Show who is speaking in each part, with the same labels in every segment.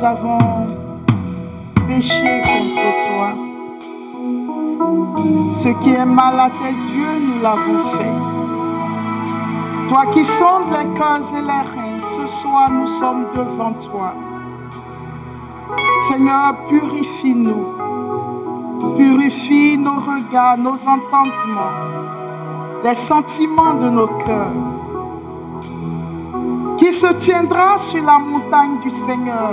Speaker 1: nous avons péché contre toi. Ce qui est mal à tes yeux, nous l'avons fait. Toi qui sondes les cœurs et les reins, ce soir nous sommes devant toi. Seigneur, purifie-nous. Purifie nos regards, nos entendements, les sentiments de nos cœurs. Qui se tiendra sur la montagne du Seigneur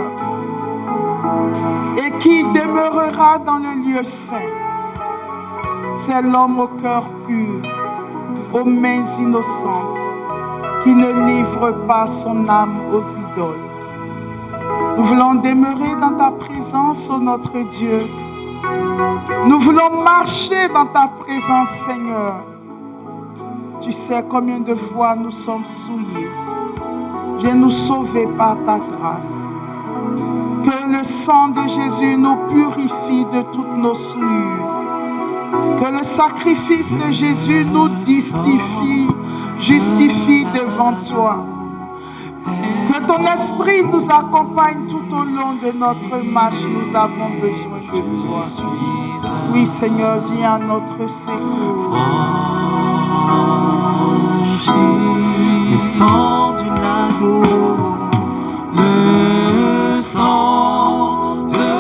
Speaker 1: et qui demeurera dans le lieu saint. C'est l'homme au cœur pur, aux mains innocentes, qui ne livre pas son âme aux idoles. Nous voulons demeurer dans ta présence, ô notre Dieu. Nous voulons marcher dans ta présence, Seigneur. Tu sais combien de fois nous sommes souillés. Viens nous sauver par ta grâce. Que le sang de Jésus nous purifie de toutes nos souillures. Que le sacrifice de Jésus nous justifie devant toi. Que ton esprit nous accompagne tout au long de notre marche. Nous avons besoin de toi. Oui, Seigneur, viens à notre secours.
Speaker 2: Le sang du lago, le sang de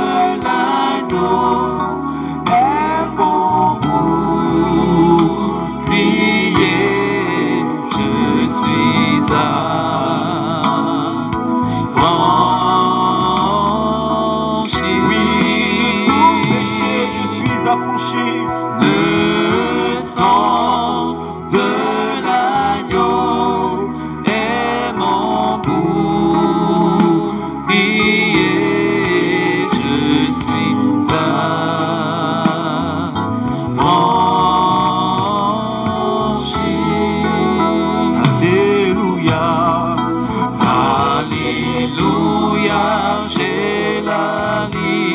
Speaker 2: l'agneau est bon pour crier, je suis affranchi. Oui, de tout péché je suis affranchi. Le sang de l'agneau est mon bouclier, je suis affranchi. Alléluia, Alléluia, j'ai la liberté.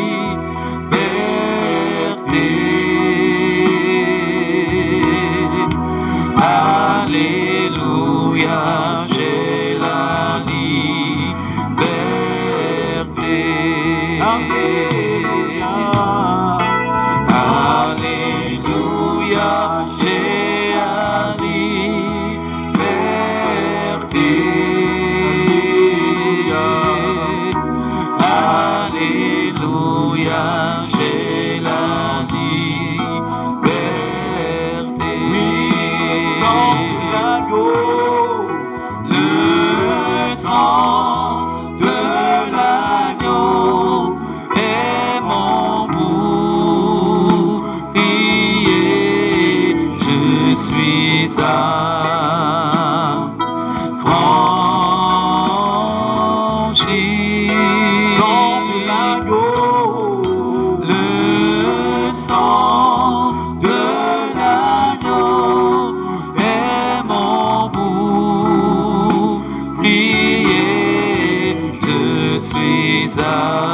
Speaker 2: Alléluia, j'ai la liberté. Alléluia, j'ai la liberté. Alléluia, j'ai la liberté. Oui, le sang de l'agneau, le sang de l'agneau est mon bouclier, je suis affranchi. Sang de l'agneau, le sang de l'agneau est mon bouclier, je suis affranchi.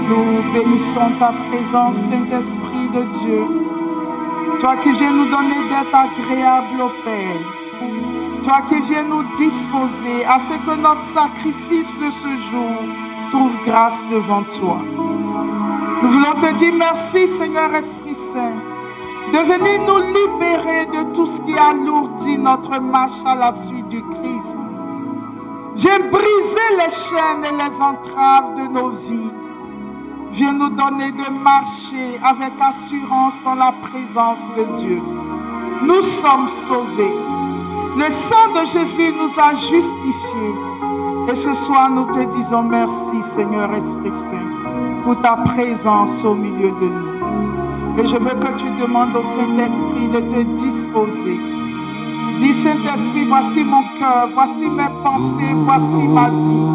Speaker 1: Nous bénissons ta présence, Saint-Esprit de Dieu. Toi qui viens nous donner d'être agréable au Père. Toi qui viens nous disposer afin que notre sacrifice de ce jour trouve grâce devant toi. Nous voulons te dire merci, Seigneur Esprit Saint, de venir nous libérer de tout ce qui alourdit notre marche à la suite du Christ. Viens briser les chaînes et les entraves de nos vies. Viens nous donner de marcher avec assurance dans la présence de Dieu. Nous sommes sauvés. Le sang de Jésus nous a justifiés. Et ce soir, nous te disons merci, Seigneur Esprit Saint, pour ta présence au milieu de nous. Et je veux que tu demandes au Saint-Esprit de te disposer. Dis, Saint-Esprit, voici mon cœur, voici mes pensées, voici ma vie.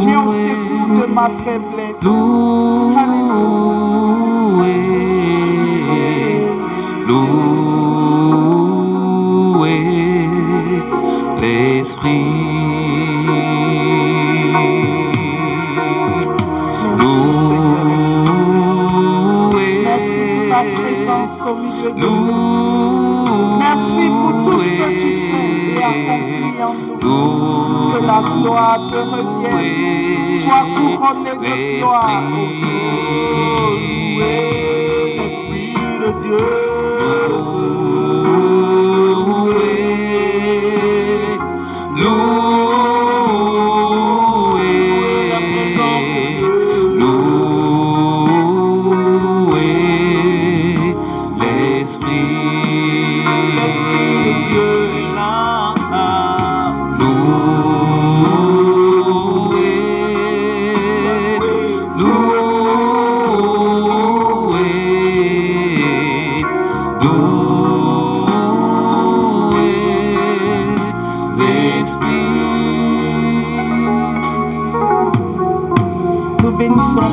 Speaker 1: Viens au secours de ma faiblesse.
Speaker 2: Louez l'Esprit.
Speaker 1: Merci pour ta présence au milieu de nous. Merci pour tout ce que tu fais. agis en nous. Que la gloire te revienne. Sois couronné de gloire.
Speaker 2: L'Esprit de Dieu.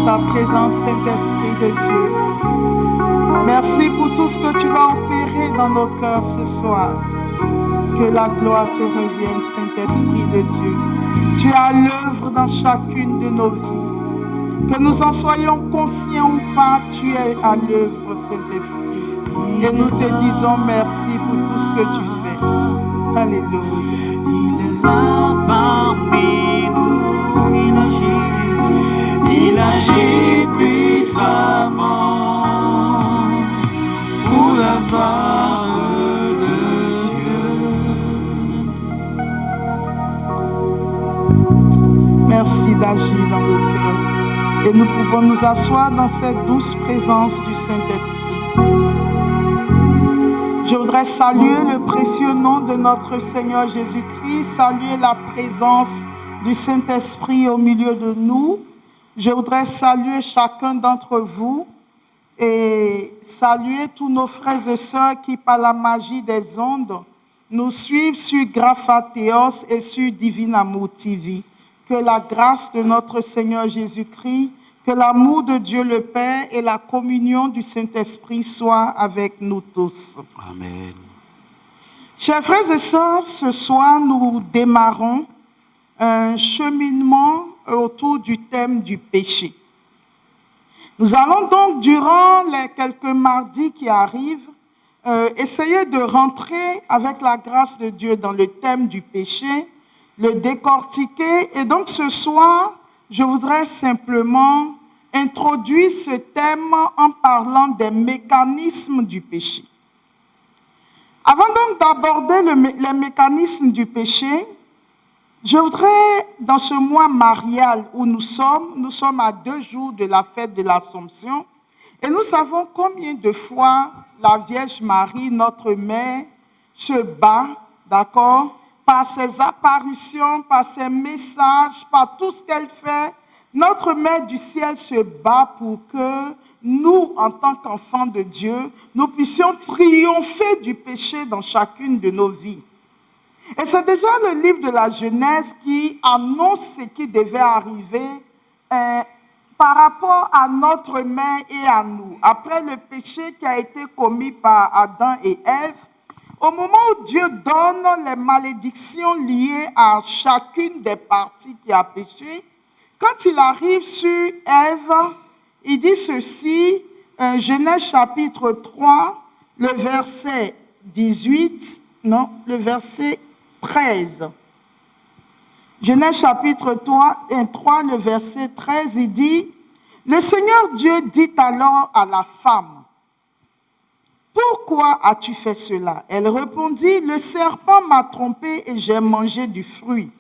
Speaker 1: Ta présence, Saint-Esprit de Dieu. Merci pour tout ce que tu vas opérer dans nos cœurs ce soir. Que la gloire te revienne, Saint-Esprit de Dieu. Tu es à l'œuvre dans chacune de nos vies. Que nous en soyons conscients ou pas, tu es à l'œuvre, Saint-Esprit. Et nous te disons merci pour tout ce que tu fais. Alléluia.
Speaker 2: Il est là parmi nous, il agit puissamment pour la gloire de Dieu.
Speaker 1: Merci d'agir dans nos cœurs. Et nous pouvons nous asseoir dans cette douce présence du Saint-Esprit. Je voudrais saluer le précieux nom de notre Seigneur Jésus-Christ, saluer la présence du Saint-Esprit au milieu de nous. Je voudrais saluer chacun d'entre vous et saluer tous nos frères et sœurs qui, par la magie des ondes, nous suivent sur Graphatheos et sur Divine Amour TV. Que la grâce de notre Seigneur Jésus-Christ, que l'amour de Dieu le Père et la communion du Saint-Esprit soient avec nous tous.
Speaker 2: Amen.
Speaker 1: Chers frères et sœurs, ce soir, nous démarrons un cheminement autour du thème du péché. Nous allons donc, durant les quelques mardis qui arrivent, essayer de rentrer avec la grâce de Dieu dans le thème du péché, le décortiquer. Et donc ce soir, je voudrais simplement introduire ce thème en parlant des mécanismes du péché. Avant donc d'aborder les mécanismes du péché, je voudrais, dans ce mois marial où nous sommes à 2 jours de la fête de l'Assomption, et nous savons combien de fois la Vierge Marie, notre mère, se bat, d'accord, par ses apparitions, par ses messages, par tout ce qu'elle fait. Notre Mère du ciel se bat pour que nous, en tant qu'enfants de Dieu, nous puissions triompher du péché dans chacune de nos vies. Et c'est déjà le livre de la Genèse qui annonce ce qui devait arriver par rapport à notre mère et à nous. Après le péché qui a été commis par Adam et Ève, au moment où Dieu donne les malédictions liées à chacune des parties qui a péché, quand il arrive sur Ève, il dit ceci, Genèse chapitre 3, le verset 18, non, le verset 13. Genèse chapitre 3, le verset 13, il dit, « Le Seigneur Dieu dit alors à la femme, « Pourquoi as-tu fait cela ?» Elle répondit, « Le serpent m'a trompé et j'ai mangé du fruit. »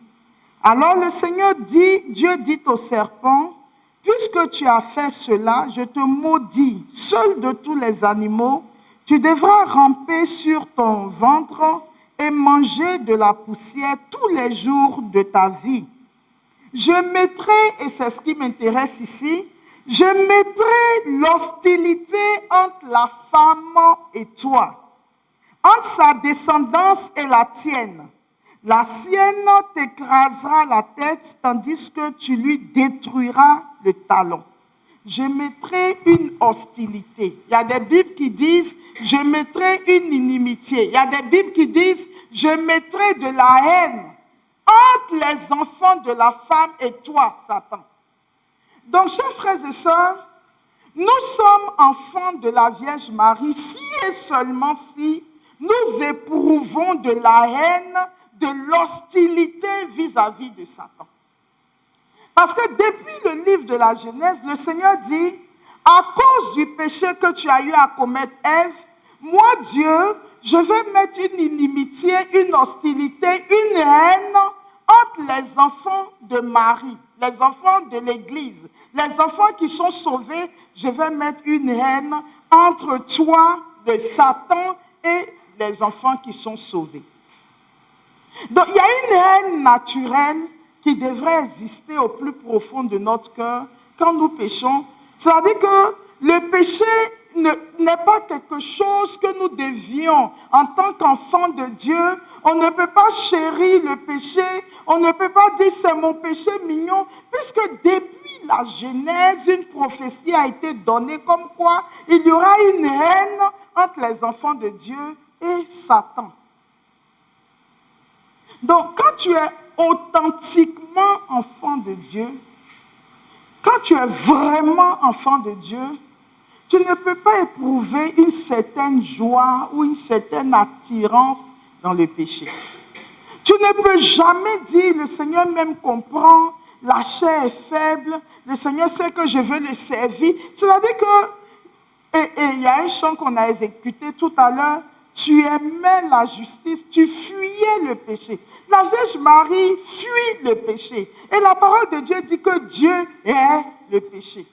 Speaker 1: Alors le Seigneur Dieu dit au serpent, « Puisque tu as fait cela, je te maudis, seul de tous les animaux, tu devras ramper sur ton ventre et manger de la poussière tous les jours de ta vie. Je mettrai, et c'est ce qui m'intéresse ici, je mettrai l'hostilité entre la femme et toi, entre sa descendance et la tienne. La sienne t'écrasera la tête, tandis que tu lui détruiras le talon. Je mettrai une hostilité. Il y a des Bibles qui disent, je mettrai une inimitié. Il y a des Bibles qui disent, je mettrai de la haine entre les enfants de la femme et toi, Satan. Donc, chers frères et sœurs, nous sommes enfants de la Vierge Marie si et seulement si nous éprouvons de la haine, de l'hostilité vis-à-vis de Satan. Parce que depuis le livre de la Genèse, le Seigneur dit, à cause du péché que tu as eu à commettre, Ève, moi, Dieu, je vais mettre une inimitié, une hostilité, une haine entre les enfants de Marie, les enfants de l'Église, les enfants qui sont sauvés. Je vais mettre une haine entre toi, de Satan, et les enfants qui sont sauvés. Donc, il y a une haine naturelle qui devrait exister au plus profond de notre cœur quand nous péchons. C'est-à-dire que le péché n'est pas quelque chose que nous devions en tant qu'enfants de Dieu. On ne peut pas chérir le péché, on ne peut pas dire c'est mon péché mignon, puisque depuis la Genèse, une prophétie a été donnée comme quoi il y aura une haine entre les enfants de Dieu et Satan. Donc, quand tu es authentiquement enfant de Dieu, quand tu es vraiment enfant de Dieu, tu ne peux pas éprouver une certaine joie ou une certaine attirance dans le péché. Tu ne peux jamais dire, le Seigneur même comprend, la chair est faible, le Seigneur sait que je veux le servir. C'est-à-dire que, et il y a un chant qu'on a exécuté tout à l'heure, tu aimais la justice, tu fuyais le péché. La Vierge Marie fuit le péché. Et la parole de Dieu dit que Dieu est le péché.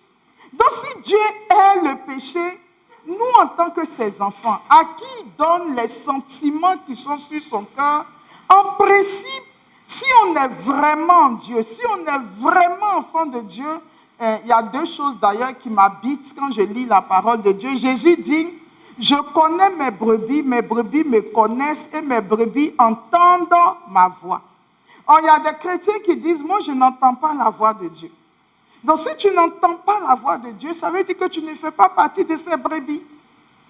Speaker 1: Donc si Dieu est le péché, nous en tant que ses enfants, à qui il donne les sentiments qui sont sur son cœur, en principe, si on est vraiment Dieu, si on est vraiment enfant de Dieu, il y a deux choses d'ailleurs qui m'habitent quand je lis la parole de Dieu. Jésus dit, je connais mes brebis me connaissent et mes brebis entendent ma voix. Or, il y a des chrétiens qui disent, moi je n'entends pas la voix de Dieu. Donc, si tu n'entends pas la voix de Dieu, ça veut dire que tu ne fais pas partie de ces brebis.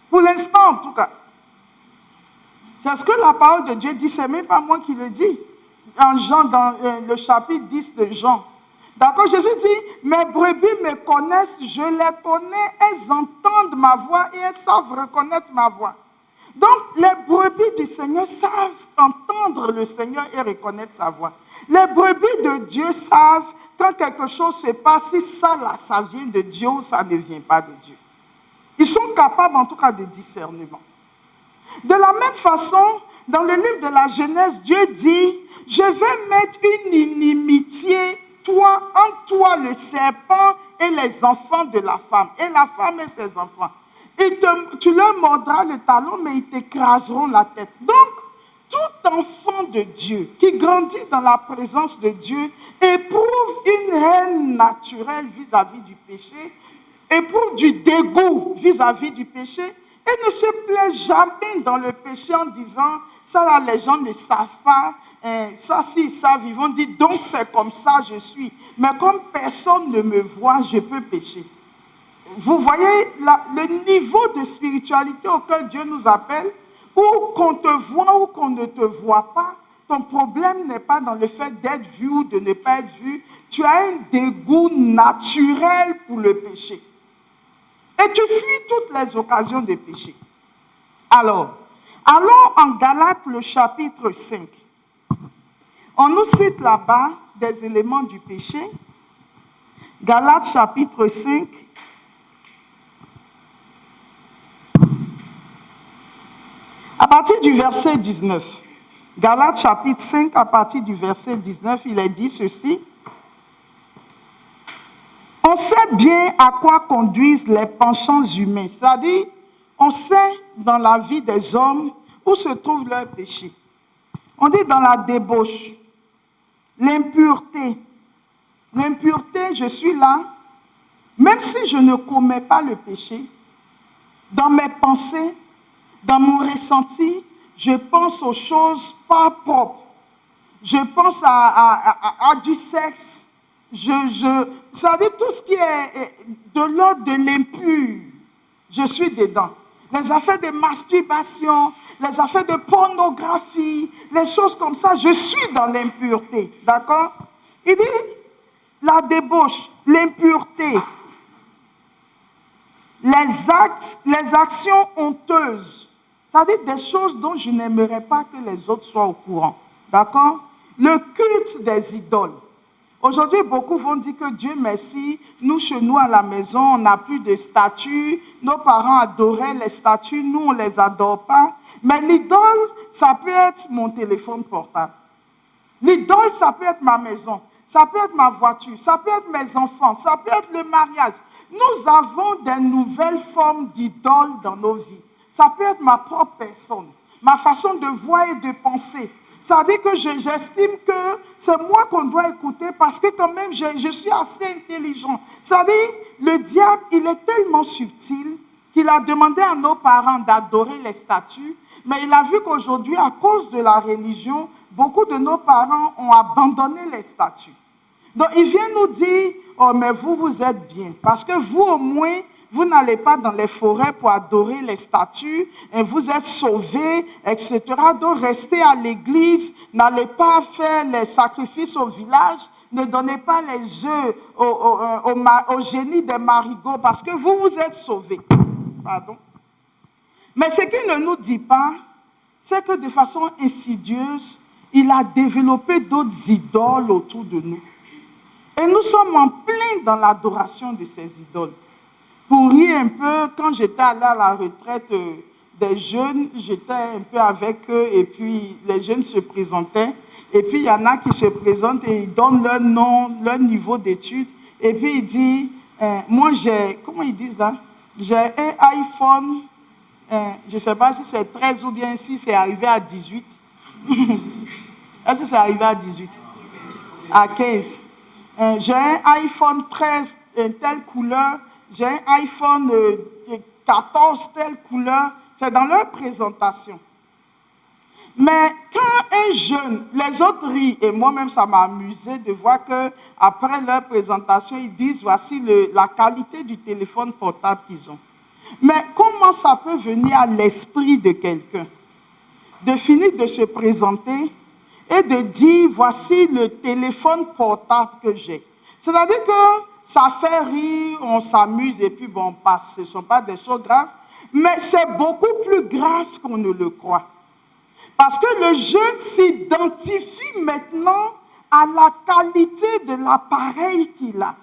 Speaker 1: Pour l'instant, en tout cas. C'est ce que la parole de Dieu dit, c'est même pas moi qui le dis. En Jean, dans le chapitre 10 de Jean. D'accord, Jésus dit, mes brebis me connaissent, je les connais, elles entendent ma voix et elles savent reconnaître ma voix. Donc, les brebis du Seigneur savent entendre le Seigneur et reconnaître sa voix. Les brebis de Dieu savent quand quelque chose se passe, si ça là, ça vient de Dieu ou ça ne vient pas de Dieu. Ils sont capables en tout cas de discernement. De la même façon, dans le livre de la Genèse, Dieu dit, je vais mettre une inimitié entre toi le serpent et les enfants de la femme, et la femme et ses enfants. Tu leur mordras le talon, mais ils t'écraseront la tête. Donc, tout enfant de Dieu qui grandit dans la présence de Dieu éprouve une haine naturelle vis-à-vis du péché, éprouve du dégoût vis-à-vis du péché et ne se plaît jamais dans le péché en disant, ça là les gens ne savent pas, ça s'ils savent, ils vont dire, donc c'est comme ça je suis. Mais comme personne ne me voit, je peux pécher. Vous voyez le niveau de spiritualité auquel Dieu nous appelle, ou qu'on te voit ou qu'on ne te voit pas, ton problème n'est pas dans le fait d'être vu ou de ne pas être vu. Tu as un dégoût naturel pour le péché. Et tu fuis toutes les occasions de péché. Alors, allons en Galates, le chapitre 5. On nous cite là-bas des éléments du péché. Galates, chapitre 5. À partir du verset 19, Galates chapitre 5, à partir du verset 19, il est dit ceci. On sait bien à quoi conduisent les penchants humains, c'est-à-dire, on sait dans la vie des hommes où se trouve leur péché. On dit dans la débauche, l'impureté. L'impureté, je suis là, même si je ne commets pas le péché, dans mes pensées, dans mon ressenti, je pense aux choses pas propres. Je pense à du sexe. Ça dit tout ce qui est de l'ordre de l'impur. Je suis dedans. Les affaires de masturbation, les affaires de pornographie, les choses comme ça, je suis dans l'impureté. D'accord? Il dit la débauche, l'impureté, les actions honteuses. C'est-à-dire des choses dont je n'aimerais pas que les autres soient au courant. D'accord? Le culte des idoles. Aujourd'hui, beaucoup vont dire que Dieu merci, nous, chez nous, à la maison, on n'a plus de statues. Nos parents adoraient les statues, nous, on ne les adore pas. Mais l'idole, ça peut être mon téléphone portable. L'idole, ça peut être ma maison. Ça peut être ma voiture. Ça peut être mes enfants. Ça peut être le mariage. Nous avons des nouvelles formes d'idoles dans nos vies. Ça peut être ma propre personne, ma façon de voir et de penser. Ça veut dire que j'estime que c'est moi qu'on doit écouter parce que quand même, je suis assez intelligent. Ça veut dire, le diable, il est tellement subtil qu'il a demandé à nos parents d'adorer les statues, mais il a vu qu'aujourd'hui, à cause de la religion, beaucoup de nos parents ont abandonné les statues. Donc, il vient nous dire, oh, mais vous êtes bien, parce que vous, au moins, vous n'allez pas dans les forêts pour adorer les statues, et vous êtes sauvés, etc. Donc, restez à l'église, n'allez pas faire les sacrifices au village, ne donnez pas les œufs au génie des marigots, parce que vous êtes sauvés. Pardon. Mais ce qu'il ne nous dit pas, c'est que de façon insidieuse, il a développé d'autres idoles autour de nous. Et nous sommes en plein dans l'adoration de ces idoles. Pour rire un peu, quand j'étais allée à la retraite des jeunes, j'étais un peu avec eux et puis les jeunes se présentaient. Et puis il y en a qui se présentent et ils donnent leur nom, leur niveau d'études. Et puis ils disent, moi j'ai, comment ils disent là? J'ai un iPhone, je ne sais pas si c'est 13 ou bien si c'est arrivé à 18. Est-ce que c'est arrivé à 18? À 15. J'ai un iPhone 13, telle couleur. J'ai un iPhone 14, telle couleur. C'est dans leur présentation. Mais quand un jeune, les autres rient, et moi-même ça m'a amusé de voir qu'après leur présentation, ils disent voici la qualité du téléphone portable qu'ils ont. Mais comment ça peut venir à l'esprit de quelqu'un de finir de se présenter et de dire voici le téléphone portable que j'ai? C'est-à-dire que ça fait rire, on s'amuse et puis bon, on passe. Ce ne sont pas des choses graves, mais c'est beaucoup plus grave qu'on ne le croit. Parce que le jeune s'identifie maintenant à la qualité de l'appareil qu'il a.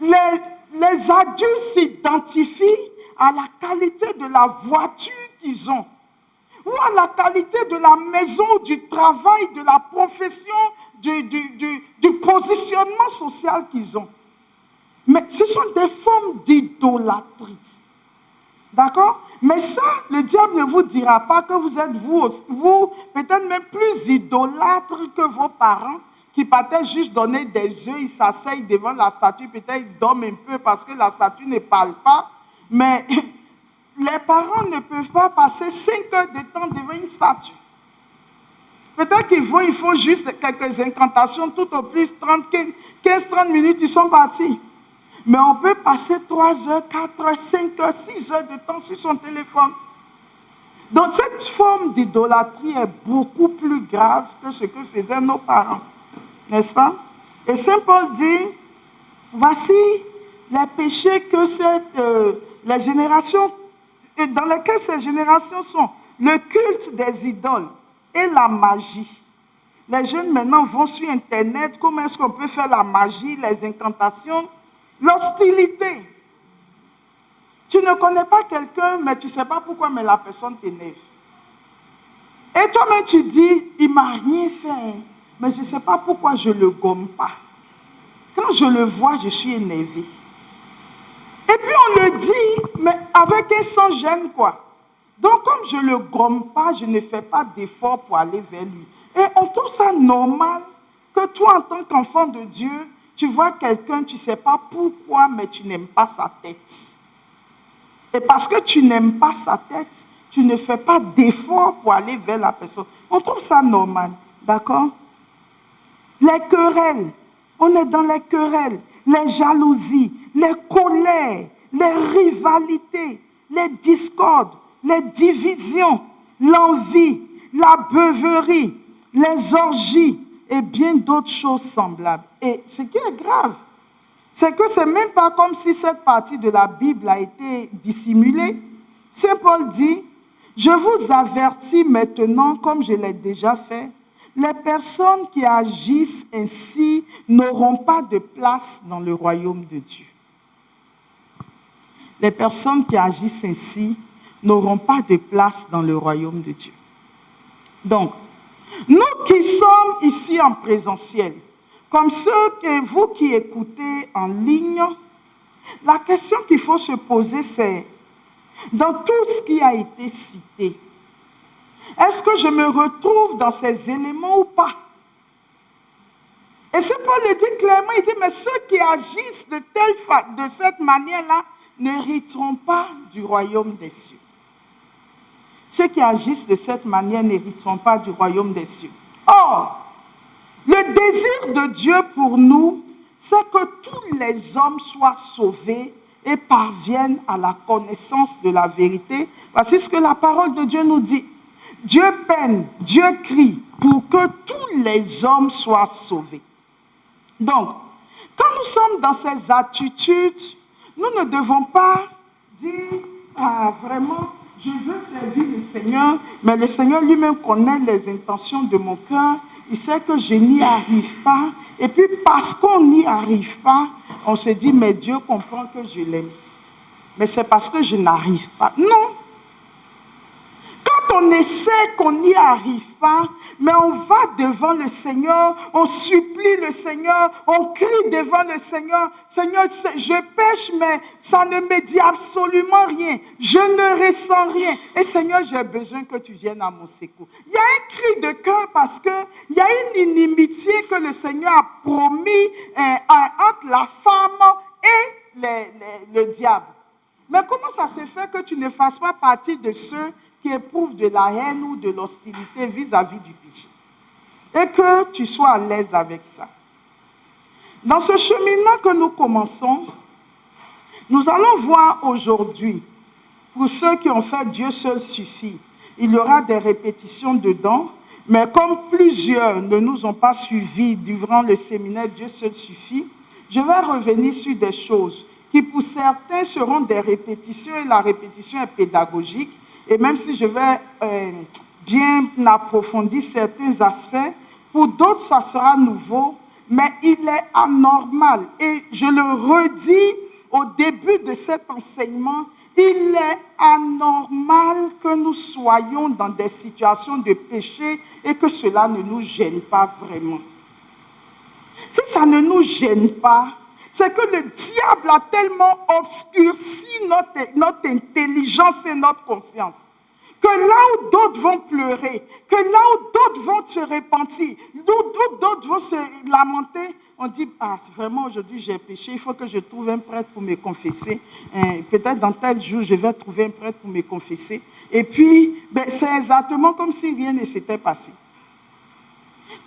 Speaker 1: Les adultes s'identifient à la qualité de la voiture qu'ils ont, ou à la qualité de la maison, du travail, de la profession, du positionnement social qu'ils ont. Mais ce sont des formes d'idolâtrie. D'accord? Mais ça, le diable ne vous dira pas que vous êtes vous peut-être même plus idolâtre que vos parents qui partaient juste donner des œufs, ils s'asseyent devant la statue, peut-être ils dorment un peu parce que la statue ne parle pas. Mais les parents ne peuvent pas passer 5 heures de temps devant une statue. Peut-être qu'ils font juste quelques incantations, tout au plus 15-30 minutes, ils sont partis. Mais on peut passer 3 heures, 4 heures, 5 heures, 6 heures de temps sur son téléphone. Donc cette forme d'idolâtrie est beaucoup plus grave que ce que faisaient nos parents. N'est-ce pas? Et Saint Paul dit, voici les péchés que les générations, dans lesquelles ces générations sont, le culte des idoles et la magie. Les jeunes maintenant vont sur Internet, comment est-ce qu'on peut faire la magie, les incantations, l'hostilité. Tu ne connais pas quelqu'un, mais tu ne sais pas pourquoi, mais la personne t'énerve. Et toi-même tu dis, il ne m'a rien fait, mais je ne sais pas pourquoi je ne le gomme pas. Quand je le vois, je suis énervé. Et puis on le dit, mais avec un sans gêne, quoi. Donc comme je ne le gomme pas, je ne fais pas d'effort pour aller vers lui. Et on trouve ça normal que toi, en tant qu'enfant de Dieu, tu vois quelqu'un, tu ne sais pas pourquoi, mais tu n'aimes pas sa tête. Et parce que tu n'aimes pas sa tête, tu ne fais pas d'effort pour aller vers la personne. On trouve ça normal, d'accord? Les querelles, on est dans les querelles, les jalousies, les colères, les rivalités, les discordes, les divisions, l'envie, la beuverie, les orgies et bien d'autres choses semblables. Et ce qui est grave, c'est que ce n'est même pas comme si cette partie de la Bible a été dissimulée. Saint Paul dit, je vous avertis maintenant, comme je l'ai déjà fait, Les personnes qui agissent ainsi n'auront pas de place dans le royaume de Dieu. Les personnes qui agissent ainsi n'auront pas de place dans le royaume de Dieu. Donc, nous qui sommes ici en présentiel, comme ceux que vous qui écoutez en ligne, la question qu'il faut se poser, c'est, dans tout ce qui a été cité, est-ce que je me retrouve dans ces éléments ou pas? Et c'est Paul le dit clairement, il dit, mais ceux qui agissent de cette manière-là n'hériteront pas du royaume des cieux. Ceux qui agissent de cette manière n'hériteront pas du royaume des cieux. Or, le désir de Dieu pour nous, c'est que tous les hommes soient sauvés et parviennent à la connaissance de la vérité. Voici ce que la parole de Dieu nous dit. Dieu peine, Dieu crie pour que tous les hommes soient sauvés. Donc, quand nous sommes dans ces attitudes, nous ne devons pas dire, ah, vraiment, je veux servir le Seigneur, mais le Seigneur lui-même connaît les intentions de mon cœur. Il sait que je n'y arrive pas. Et puis, parce qu'on n'y arrive pas, on se dit, mais Dieu comprend que je l'aime. Mais c'est parce que je n'arrive pas. Non. Quand on essaie qu'on n'y arrive pas, mais on va devant le Seigneur, on supplie le Seigneur, on crie devant le Seigneur. Seigneur, je pêche, mais ça ne me dit absolument rien. Je ne ressens rien. Et Seigneur, j'ai besoin que tu viennes à mon secours. Il y a un cri de cœur parce qu'il y a une inimitié que le Seigneur a promis entre la femme et le diable. Mais comment ça se fait que tu ne fasses pas partie de ceux qui éprouvent de la haine ou de l'hostilité vis-à-vis du péché? Et que tu sois à l'aise avec ça. Dans ce cheminement que nous commençons, nous allons voir aujourd'hui, pour ceux qui ont fait Dieu seul suffit, il y aura des répétitions dedans, mais comme plusieurs ne nous ont pas suivis durant le séminaire Dieu seul suffit, je vais revenir sur des choses qui pour certains seront des répétitions et la répétition est pédagogique. Et même si je vais bien approfondir certains aspects, pour d'autres, ça sera nouveau, mais il est anormal. Et je le redis au début de cet enseignement, il est anormal que nous soyons dans des situations de péché et que cela ne nous gêne pas vraiment. Si ça ne nous gêne pas, c'est que le diable a tellement obscurci notre intelligence et notre conscience que là où d'autres vont pleurer, que là où d'autres vont se repentir, où d'autres vont se lamenter, on dit, ah, vraiment aujourd'hui j'ai péché, il faut que je trouve un prêtre pour me confesser. Peut-être dans tel jour, je vais trouver un prêtre pour me confesser. Et puis, c'est exactement comme si rien ne s'était passé.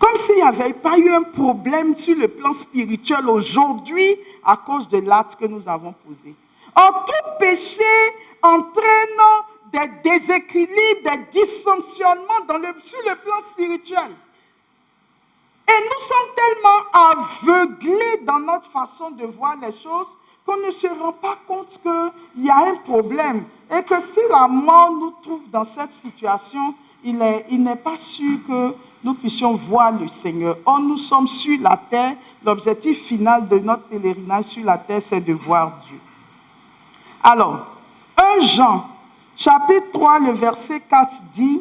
Speaker 1: Comme s'il n'y avait pas eu un problème sur le plan spirituel aujourd'hui à cause de l'acte que nous avons posé. Or, tout péché entraîne des déséquilibres, des dysfonctionnements sur le plan spirituel. Et nous sommes tellement aveuglés dans notre façon de voir les choses qu'on ne se rend pas compte qu'il y a un problème. Et que si la mort nous trouve dans cette situation, il n'est pas sûr que nous puissions voir le Seigneur. Or, nous sommes sur la terre. L'objectif final de notre pèlerinage sur la terre, c'est de voir Dieu. Alors, 1 Jean, chapitre 3, le verset 4 dit,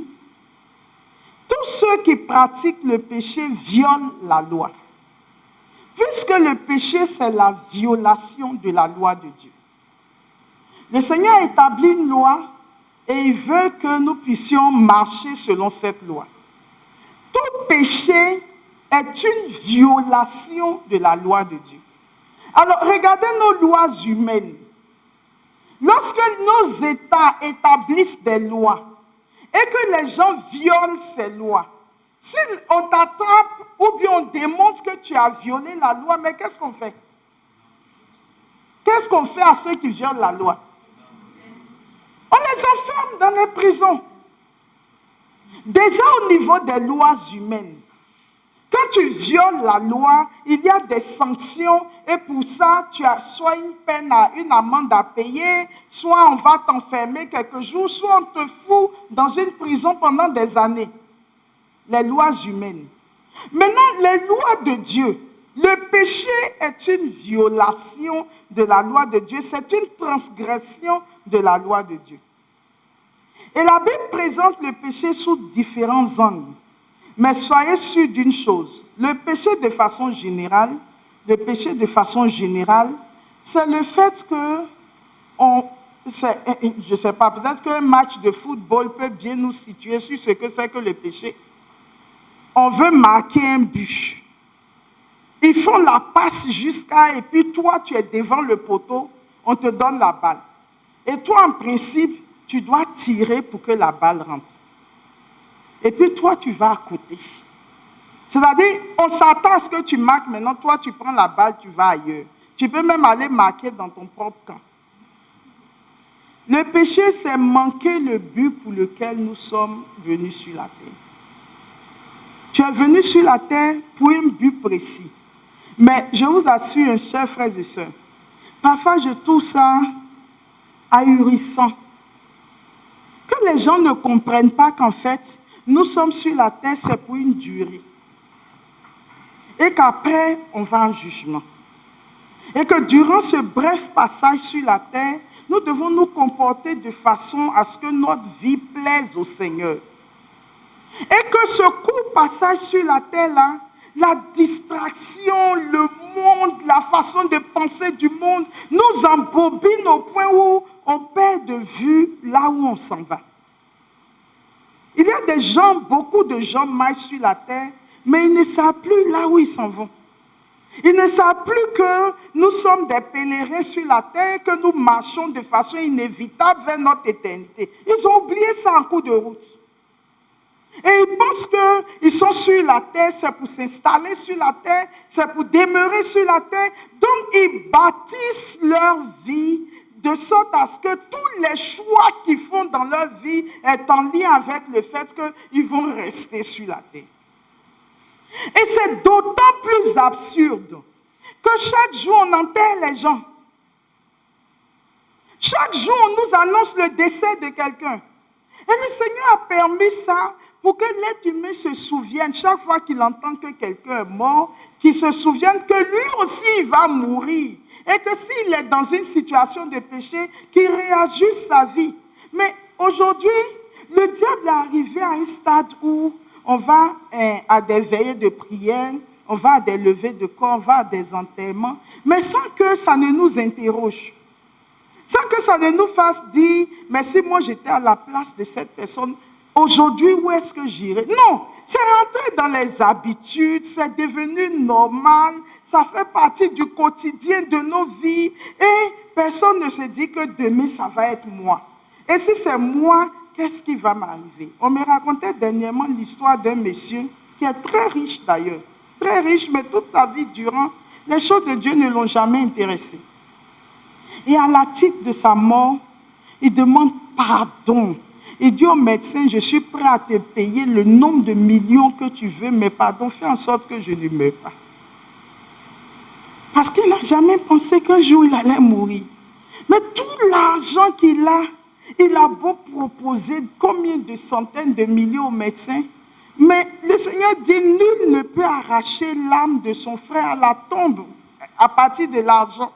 Speaker 1: « Tous ceux qui pratiquent le péché violent la loi, puisque le péché, c'est la violation de la loi de Dieu. » Le Seigneur a établi une loi et il veut que nous puissions marcher selon cette loi. Tout péché est une violation de la loi de Dieu. Alors, regardez nos lois humaines. Lorsque nos États établissent des lois et que les gens violent ces lois, si on t'attrape ou bien on démontre que tu as violé la loi, mais qu'est-ce qu'on fait? Qu'est-ce qu'on fait à ceux qui violent la loi? On les enferme dans les prisons. Déjà au niveau des lois humaines, quand tu violes la loi, il y a des sanctions et pour ça, tu as soit une peine, une amende à payer, soit on va t'enfermer quelques jours, soit on te fout dans une prison pendant des années. les lois humaines. Maintenant, les lois de Dieu. Le péché est une violation de la loi de Dieu. C'est une transgression de la loi de Dieu. Et la Bible présente le péché sous différents angles. Mais soyez sûrs d'une chose. Le péché de façon générale, c'est le fait que je ne sais pas, peut-être qu'un match de football peut bien nous situer sur ce que c'est que le péché. On veut marquer un but. Ils font la passe jusqu'à, et puis toi, tu es devant le poteau, on te donne la balle. Et toi, en principe, tu dois tirer pour que la balle rentre. Et puis toi, tu vas à côté. C'est-à-dire, on s'attend à ce que tu marques maintenant, toi, tu prends la balle, tu vas ailleurs. Tu peux même aller marquer dans ton propre camp. Le péché, c'est manquer le but pour lequel nous sommes venus sur la terre. Tu es venu sur la terre pour un but précis. Mais je vous assure, chers frères et sœurs, parfois je trouve ça ahurissant. Que les gens ne comprennent pas qu'en fait, nous sommes sur la terre, c'est pour une durée. Et qu'après, on va en jugement. Et que durant ce bref passage sur la terre, nous devons nous comporter de façon à ce que notre vie plaise au Seigneur. Et que ce court passage sur la terre-là, la distraction, le monde, la façon de penser du monde, nous embobine au point où on perd de vue là où on s'en va. Il y a des gens, beaucoup de gens marchent sur la terre, mais ils ne savent plus là où ils s'en vont. Ils ne savent plus que nous sommes des pèlerins sur la terre, que nous marchons de façon inévitable vers notre éternité. Ils ont oublié ça en cours de route. Et ils pensent qu'ils sont sur la terre, c'est pour s'installer sur la terre, c'est pour demeurer sur la terre. Donc, ils bâtissent leur vie de sorte à ce que tous les choix qu'ils font dans leur vie est en lien avec le fait qu'ils vont rester sur la terre. Et c'est d'autant plus absurde que chaque jour, on enterre les gens. Chaque jour, on nous annonce le décès de quelqu'un. Et le Seigneur a permis ça pour que l'être humain se souvienne, chaque fois qu'il entend que quelqu'un est mort, qu'il se souvienne que lui aussi, il va mourir. Et que s'il est dans une situation de péché, qu'il réajuste sa vie. Mais aujourd'hui, le diable est arrivé à un stade où on va à des veillées de prière, on va à des levées de corps, on va à des enterrements, mais sans que ça ne nous interroge. Sans que ça ne nous fasse dire, mais si moi j'étais à la place de cette personne, aujourd'hui, où est-ce que j'irais? Non, c'est rentré dans les habitudes, c'est devenu normal, ça fait partie du quotidien de nos vies et personne ne se dit que demain, ça va être moi. Et si c'est moi, qu'est-ce qui va m'arriver? On me racontait dernièrement l'histoire d'un monsieur qui est très riche d'ailleurs, très riche, mais toute sa vie durant, les choses de Dieu ne l'ont jamais intéressé. Et à la suite de sa mort, il demande pardon. Il dit au médecin, je suis prêt à te payer le nombre de millions que tu veux, mais pardon, fais en sorte que je ne meure pas. Parce qu'il n'a jamais pensé qu'un jour il allait mourir. Mais tout l'argent qu'il a, il a beau proposer combien de centaines de millions aux médecins, mais le Seigneur dit, nul ne peut arracher l'âme de son frère à la tombe à partir de l'argent.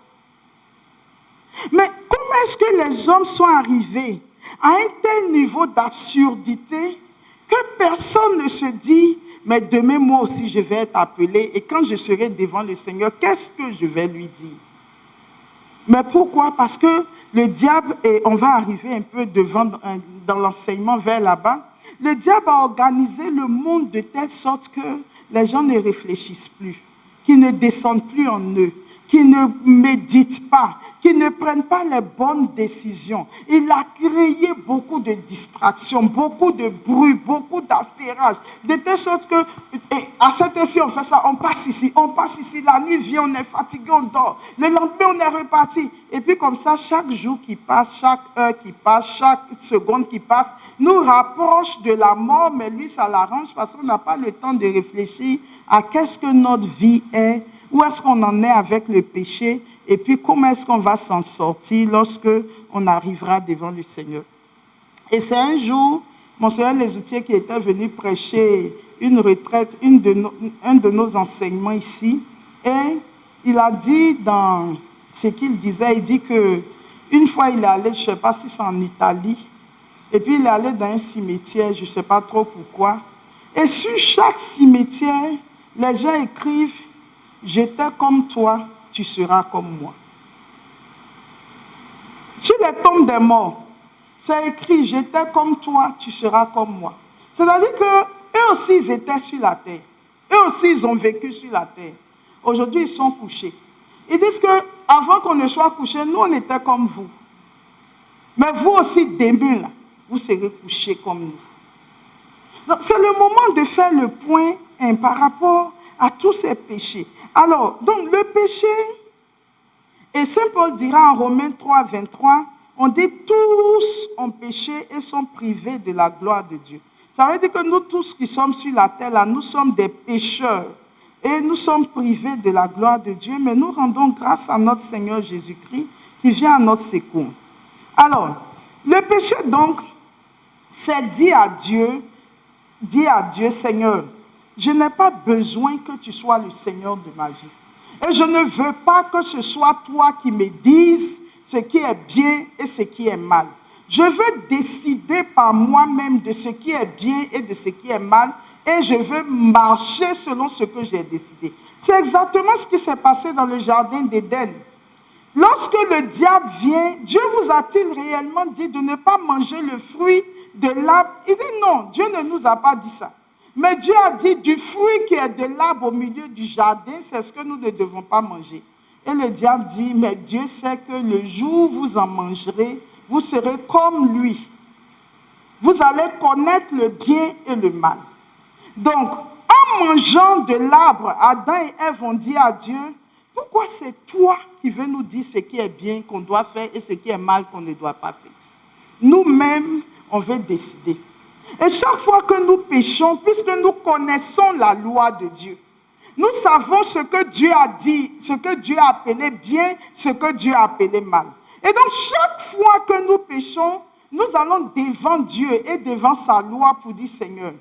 Speaker 1: Mais comment est-ce que les hommes sont arrivés à un tel niveau d'absurdité que personne ne se dit, mais demain moi aussi je vais être appelé et quand je serai devant le Seigneur, qu'est-ce que je vais lui dire? Mais pourquoi? Parce que le diable, et on va arriver un peu devant dans l'enseignement vers là-bas, le diable a organisé le monde de telle sorte que les gens ne réfléchissent plus, qu'ils ne descendent plus en eux, qu'ils ne méditent pas, qu'ils ne prennent pas les bonnes décisions. Il a créé beaucoup de distractions, beaucoup de bruit, beaucoup d'affairage, de telle sorte que, à cette heure-ci, on fait ça, on passe ici, la nuit vient, on est fatigué, on dort, le lendemain, on est reparti. Et puis comme ça, chaque jour qui passe, chaque heure qui passe, chaque seconde qui passe, nous rapproche de la mort, mais lui, ça l'arrange parce qu'on n'a pas le temps de réfléchir à qu'est-ce que notre vie est, où est-ce qu'on en est avec le péché et puis comment est-ce qu'on va s'en sortir lorsque on arrivera devant le Seigneur. Et c'est un jour, Monseigneur Lesoutier qui était venu prêcher une retraite, un de nos enseignements ici, et il a dit dans ce qu'il disait, il dit que une fois il est allé, je ne sais pas si c'est en Italie, et puis il est allé dans un cimetière, je ne sais pas trop pourquoi, et sur chaque cimetière, les gens écrivent « J'étais comme toi, tu seras comme moi ». Sur les tombes des morts, c'est écrit « J'étais comme toi, tu seras comme moi ». C'est-à-dire qu'eux aussi, ils étaient sur la terre. Eux aussi, ils ont vécu sur la terre. Aujourd'hui, ils sont couchés. Ils disent qu'avant qu'on ne soit couchés, nous, on était comme vous. Mais vous aussi, demain, là, vous serez couchés comme nous. Donc, c'est le moment de faire le point par rapport à tous ces péchés. Alors, donc, le péché, et Saint Paul dira en Romains 3, 23, on dit tous ont péché et sont privés de la gloire de Dieu. Ça veut dire que nous tous qui sommes sur la terre, là, nous sommes des pécheurs et nous sommes privés de la gloire de Dieu, mais nous rendons grâce à notre Seigneur Jésus-Christ qui vient à notre secours. Alors, le péché donc, c'est dire à Dieu, Seigneur, je n'ai pas besoin que tu sois le Seigneur de ma vie. Et je ne veux pas que ce soit toi qui me dises ce qui est bien et ce qui est mal. Je veux décider par moi-même de ce qui est bien et de ce qui est mal et je veux marcher selon ce que j'ai décidé. C'est exactement ce qui s'est passé dans le jardin d'Éden. Lorsque le diable vient, Dieu vous a-t-il réellement dit de ne pas manger le fruit de l'arbre? Il dit non, Dieu ne nous a pas dit ça. Mais Dieu a dit du fruit qui est de l'arbre au milieu du jardin, c'est ce que nous ne devons pas manger. Et le diable dit, mais Dieu sait que le jour où vous en mangerez, vous serez comme lui. Vous allez connaître le bien et le mal. Donc, en mangeant de l'arbre, Adam et Ève ont dit à Dieu, pourquoi c'est toi qui veux nous dire ce qui est bien qu'on doit faire et ce qui est mal qu'on ne doit pas faire? Nous-mêmes, on veut décider. Et chaque fois que nous péchons, puisque nous connaissons la loi de Dieu, nous savons ce que Dieu a dit, ce que Dieu a appelé bien, ce que Dieu a appelé mal. Et donc, chaque fois que nous péchons, nous allons devant Dieu et devant sa loi pour dire, Seigneur,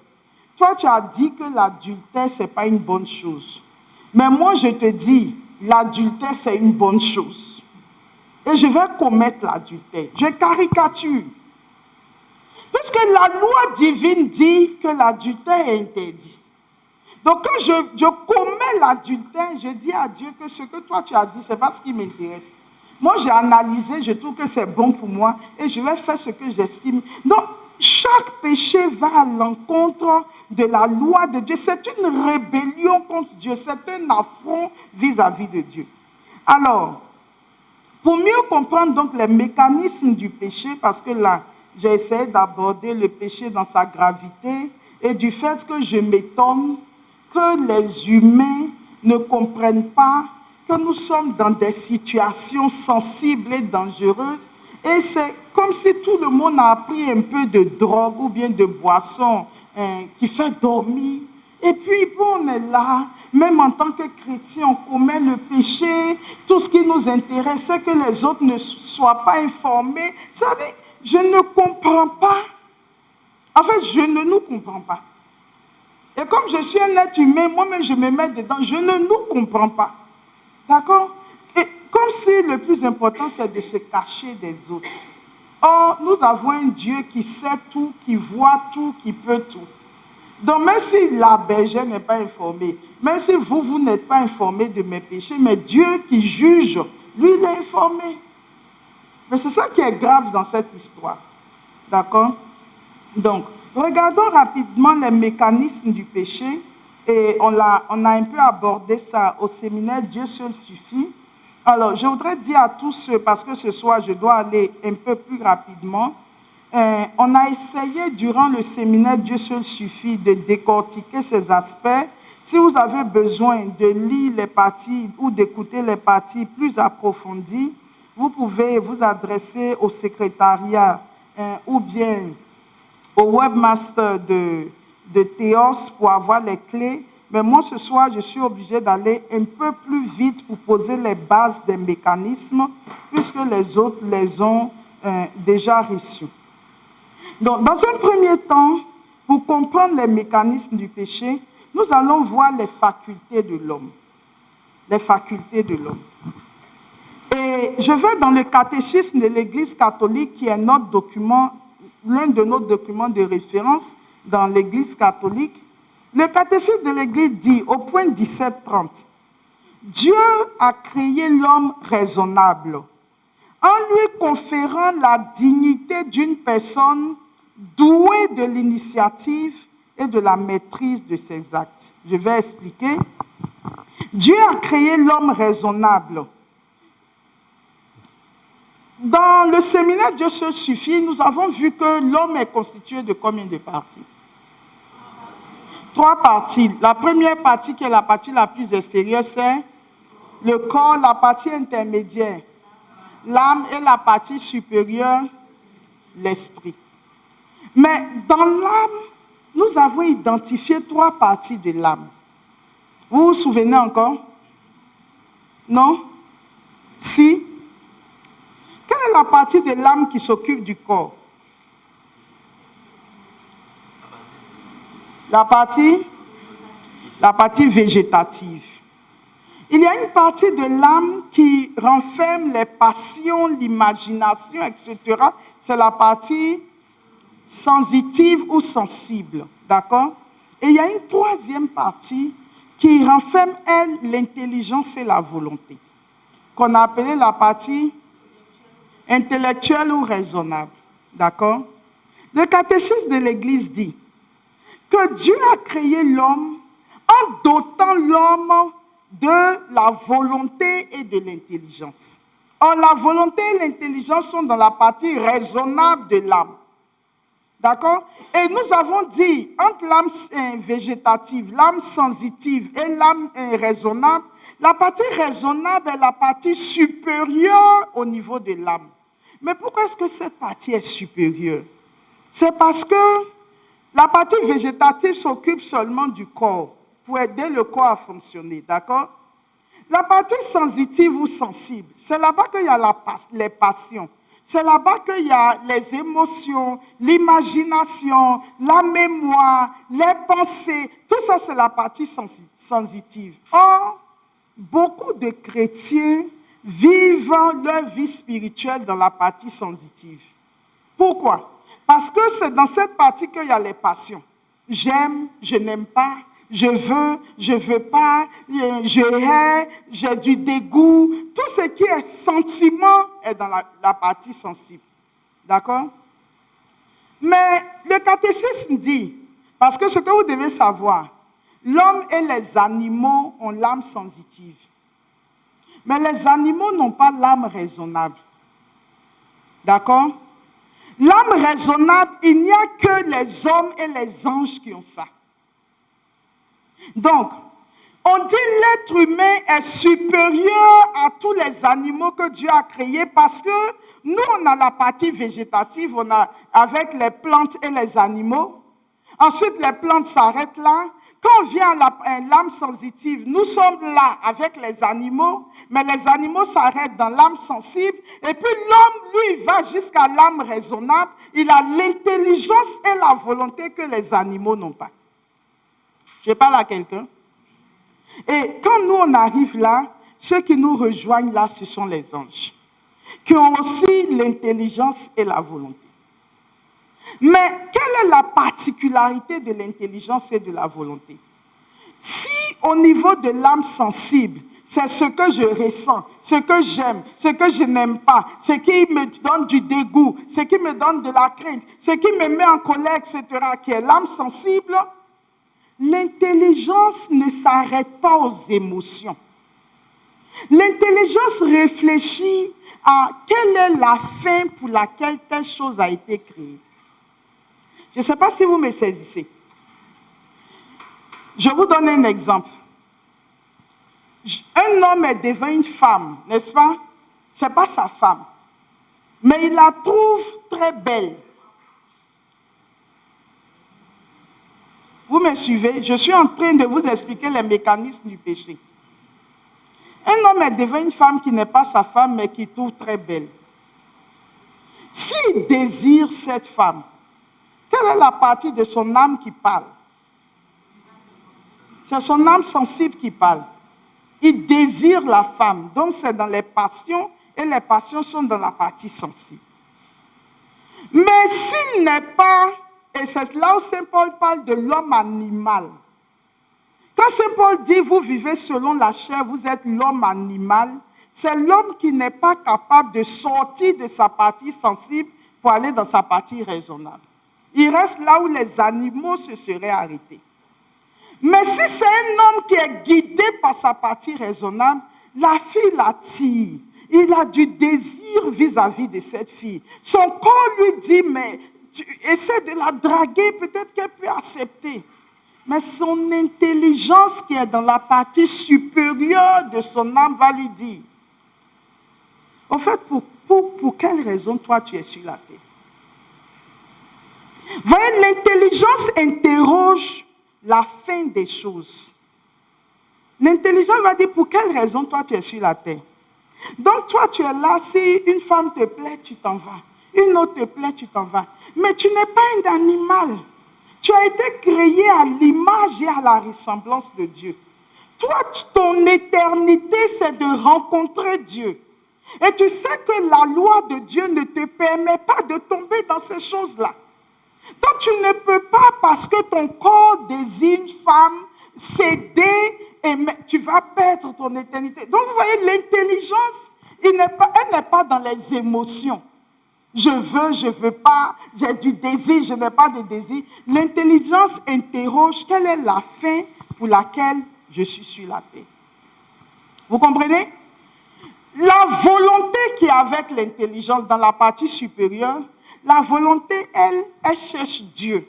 Speaker 1: toi, tu as dit que l'adultère, ce n'est pas une bonne chose. Mais moi, je te dis, l'adultère, c'est une bonne chose. Et je vais commettre l'adultère. Je caricature. Puisque la loi divine dit que l'adultère est interdit. Donc, quand je commets l'adultère, je dis à Dieu que ce que toi, tu as dit, ce n'est pas ce qui m'intéresse. Moi, j'ai analysé, je trouve que c'est bon pour moi et je vais faire ce que j'estime. Donc, chaque péché va à l'encontre de la loi de Dieu. C'est une rébellion contre Dieu. C'est un affront vis-à-vis de Dieu. Alors, pour mieux comprendre donc les mécanismes du péché, parce que là, j'ai essayé d'aborder le péché dans sa gravité et du fait que je m'étonne que les humains ne comprennent pas que nous sommes dans des situations sensibles et dangereuses. Et c'est comme si tout le monde a pris un peu de drogue ou bien de boisson qui fait dormir. Et puis, bon, on est là, même en tant que chrétien, on commet le péché. Tout ce qui nous intéresse, c'est que les autres ne soient pas informés. C'est-à-dire, je ne comprends pas. En fait, je ne nous comprends pas. Et comme je suis un être humain, moi-même, je me mets dedans. Je ne nous comprends pas. D'accord? Et comme si le plus important, c'est de se cacher des autres. Or, nous avons un Dieu qui sait tout, qui voit tout, qui peut tout. Donc, même si la bergère n'est pas informée, même si vous n'êtes pas informé de mes péchés, mais Dieu qui juge, lui, il est informé. Mais c'est ça qui est grave dans cette histoire. D'accord? Donc, regardons rapidement les mécanismes du péché. Et on a un peu abordé ça au séminaire Dieu seul suffit. Alors, je voudrais dire à tous ceux, parce que ce soir, je dois aller un peu plus rapidement. On a essayé durant le séminaire Dieu seul suffit de décortiquer ces aspects. Si vous avez besoin de lire les parties ou d'écouter les parties plus approfondies, vous pouvez vous adresser au secrétariat ou bien au webmaster de Théos pour avoir les clés. Mais moi, ce soir, je suis obligée d'aller un peu plus vite pour poser les bases des mécanismes, puisque les autres les ont déjà reçus. Donc, dans un premier temps, pour comprendre les mécanismes du péché, nous allons voir les facultés de l'homme. Les facultés de l'homme. Et je vais dans le catéchisme de l'Église catholique, qui est notre document, l'un de nos documents de référence dans l'Église catholique. Le catéchisme de l'Église dit, au point 1730, Dieu a créé l'homme raisonnable, en lui conférant la dignité d'une personne douée de l'initiative et de la maîtrise de ses actes. Je vais expliquer. Dieu a créé l'homme raisonnable. Dans le séminaire Dieu seul suffit, nous avons vu que l'homme est constitué de combien de parties? 3 parties. La première partie, qui est la partie la plus extérieure, c'est le corps, la partie intermédiaire, l'âme, et la partie supérieure, l'esprit. Mais dans l'âme, nous avons identifié 3 parties de l'âme. Vous vous souvenez encore? Non? Si? Quelle est la partie de l'âme qui s'occupe du corps? La partie végétative. Il y a une partie de l'âme qui renferme les passions, l'imagination, etc. C'est la partie sensitive ou sensible. D'accord? Et il y a une 3e partie qui renferme, elle, l'intelligence et la volonté, qu'on a appelée la partie intellectuelle ou raisonnable. D'accord? Le catéchisme de l'Église dit que Dieu a créé l'homme en dotant l'homme de la volonté et de l'intelligence. Or, la volonté et l'intelligence sont dans la partie raisonnable de l'âme. D'accord? Et nous avons dit, entre l'âme végétative, l'âme sensitive et l'âme raisonnable, la partie raisonnable est la partie supérieure au niveau de l'âme. Mais pourquoi est-ce que cette partie est supérieure? C'est parce que la partie végétative s'occupe seulement du corps, pour aider le corps à fonctionner, d'accord? La partie sensitive ou sensible, c'est là-bas qu'il y a les passions. C'est là-bas qu'il y a les émotions, l'imagination, la mémoire, les pensées. Tout ça, c'est la partie sensitive. Or, beaucoup de chrétiens vivent leur vie spirituelle dans la partie sensitive. Pourquoi? Parce que c'est dans cette partie qu'il y a les passions. J'aime, je n'aime pas, je veux pas, je hais, j'ai du dégoût. Tout ce qui est sentiment est dans la partie sensible. D'accord? Mais le catéchisme dit, parce que ce que vous devez savoir, l'homme et les animaux ont l'âme sensitive. Mais les animaux n'ont pas l'âme raisonnable. D'accord? L'âme raisonnable, il n'y a que les hommes et les anges qui ont ça. Donc, on dit l'être humain est supérieur à tous les animaux que Dieu a créés parce que nous, on a la partie végétative, on a avec les plantes et les animaux. Ensuite, les plantes s'arrêtent là. Quand on vient à l'âme sensitive, nous sommes là avec les animaux, mais les animaux s'arrêtent dans l'âme sensible. Et puis l'homme, lui, va jusqu'à l'âme raisonnable. Il a l'intelligence et la volonté que les animaux n'ont pas. Je parle à quelqu'un. Et quand nous, on arrive là, ceux qui nous rejoignent là, ce sont les anges, qui ont aussi l'intelligence et la volonté. Mais quelle est la particularité de l'intelligence et de la volonté? Si au niveau de l'âme sensible, c'est ce que je ressens, ce que j'aime, ce que je n'aime pas, ce qui me donne du dégoût, ce qui me donne de la crainte, ce qui me met en colère, etc., qui est l'âme sensible, l'intelligence ne s'arrête pas aux émotions. L'intelligence réfléchit à quelle est la fin pour laquelle telle chose a été créée. Je ne sais pas si vous me saisissez. Je vous donne un exemple. Un homme est devant une femme, n'est-ce pas? Ce n'est pas sa femme. Mais il la trouve très belle. Vous me suivez? Je suis en train de vous expliquer les mécanismes du péché. Un homme est devant une femme qui n'est pas sa femme, mais qu'il trouve très belle. S'il désire cette femme, Quelle est la partie de son âme qui parle? C'est son âme sensible qui parle. Il désire la femme. Donc c'est dans les passions et les passions sont dans la partie sensible. Mais s'il n'est pas, et c'est là où Saint Paul parle de l'homme animal. Quand Saint Paul dit vous vivez selon la chair, vous êtes l'homme animal, c'est l'homme qui n'est pas capable de sortir de sa partie sensible pour aller dans sa partie raisonnable. Il reste là où les animaux se seraient arrêtés. Mais si c'est un homme qui est guidé par sa partie raisonnable, la fille l'attire. Il a du désir vis-à-vis de cette fille. Son corps lui dit, mais tu essaies de la draguer, peut-être qu'elle peut accepter. Mais son intelligence qui est dans la partie supérieure de son âme va lui dire, au fait, pour quelle raison toi tu es sur la terre? Voyez, l'intelligence interroge la fin des choses. L'intelligence va dire pour quelle raison toi tu es sur la terre. Donc toi tu es là, si une femme te plaît, tu t'en vas. Une autre te plaît, tu t'en vas. Mais tu n'es pas un animal. Tu as été créé à l'image et à la ressemblance de Dieu. Toi, ton éternité, c'est de rencontrer Dieu. Et tu sais que la loi de Dieu ne te permet pas de tomber dans ces choses-là. Donc tu ne peux pas, parce que ton corps désire une femme, céder et tu vas perdre ton éternité. Donc vous voyez, l'intelligence, elle n'est pas dans les émotions. Je veux pas, j'ai du désir, je n'ai pas de désir. L'intelligence interroge quelle est la fin pour laquelle je suis sur la terre. Vous comprenez? La volonté qui est avec l'intelligence dans la partie supérieure, la volonté, elle cherche Dieu.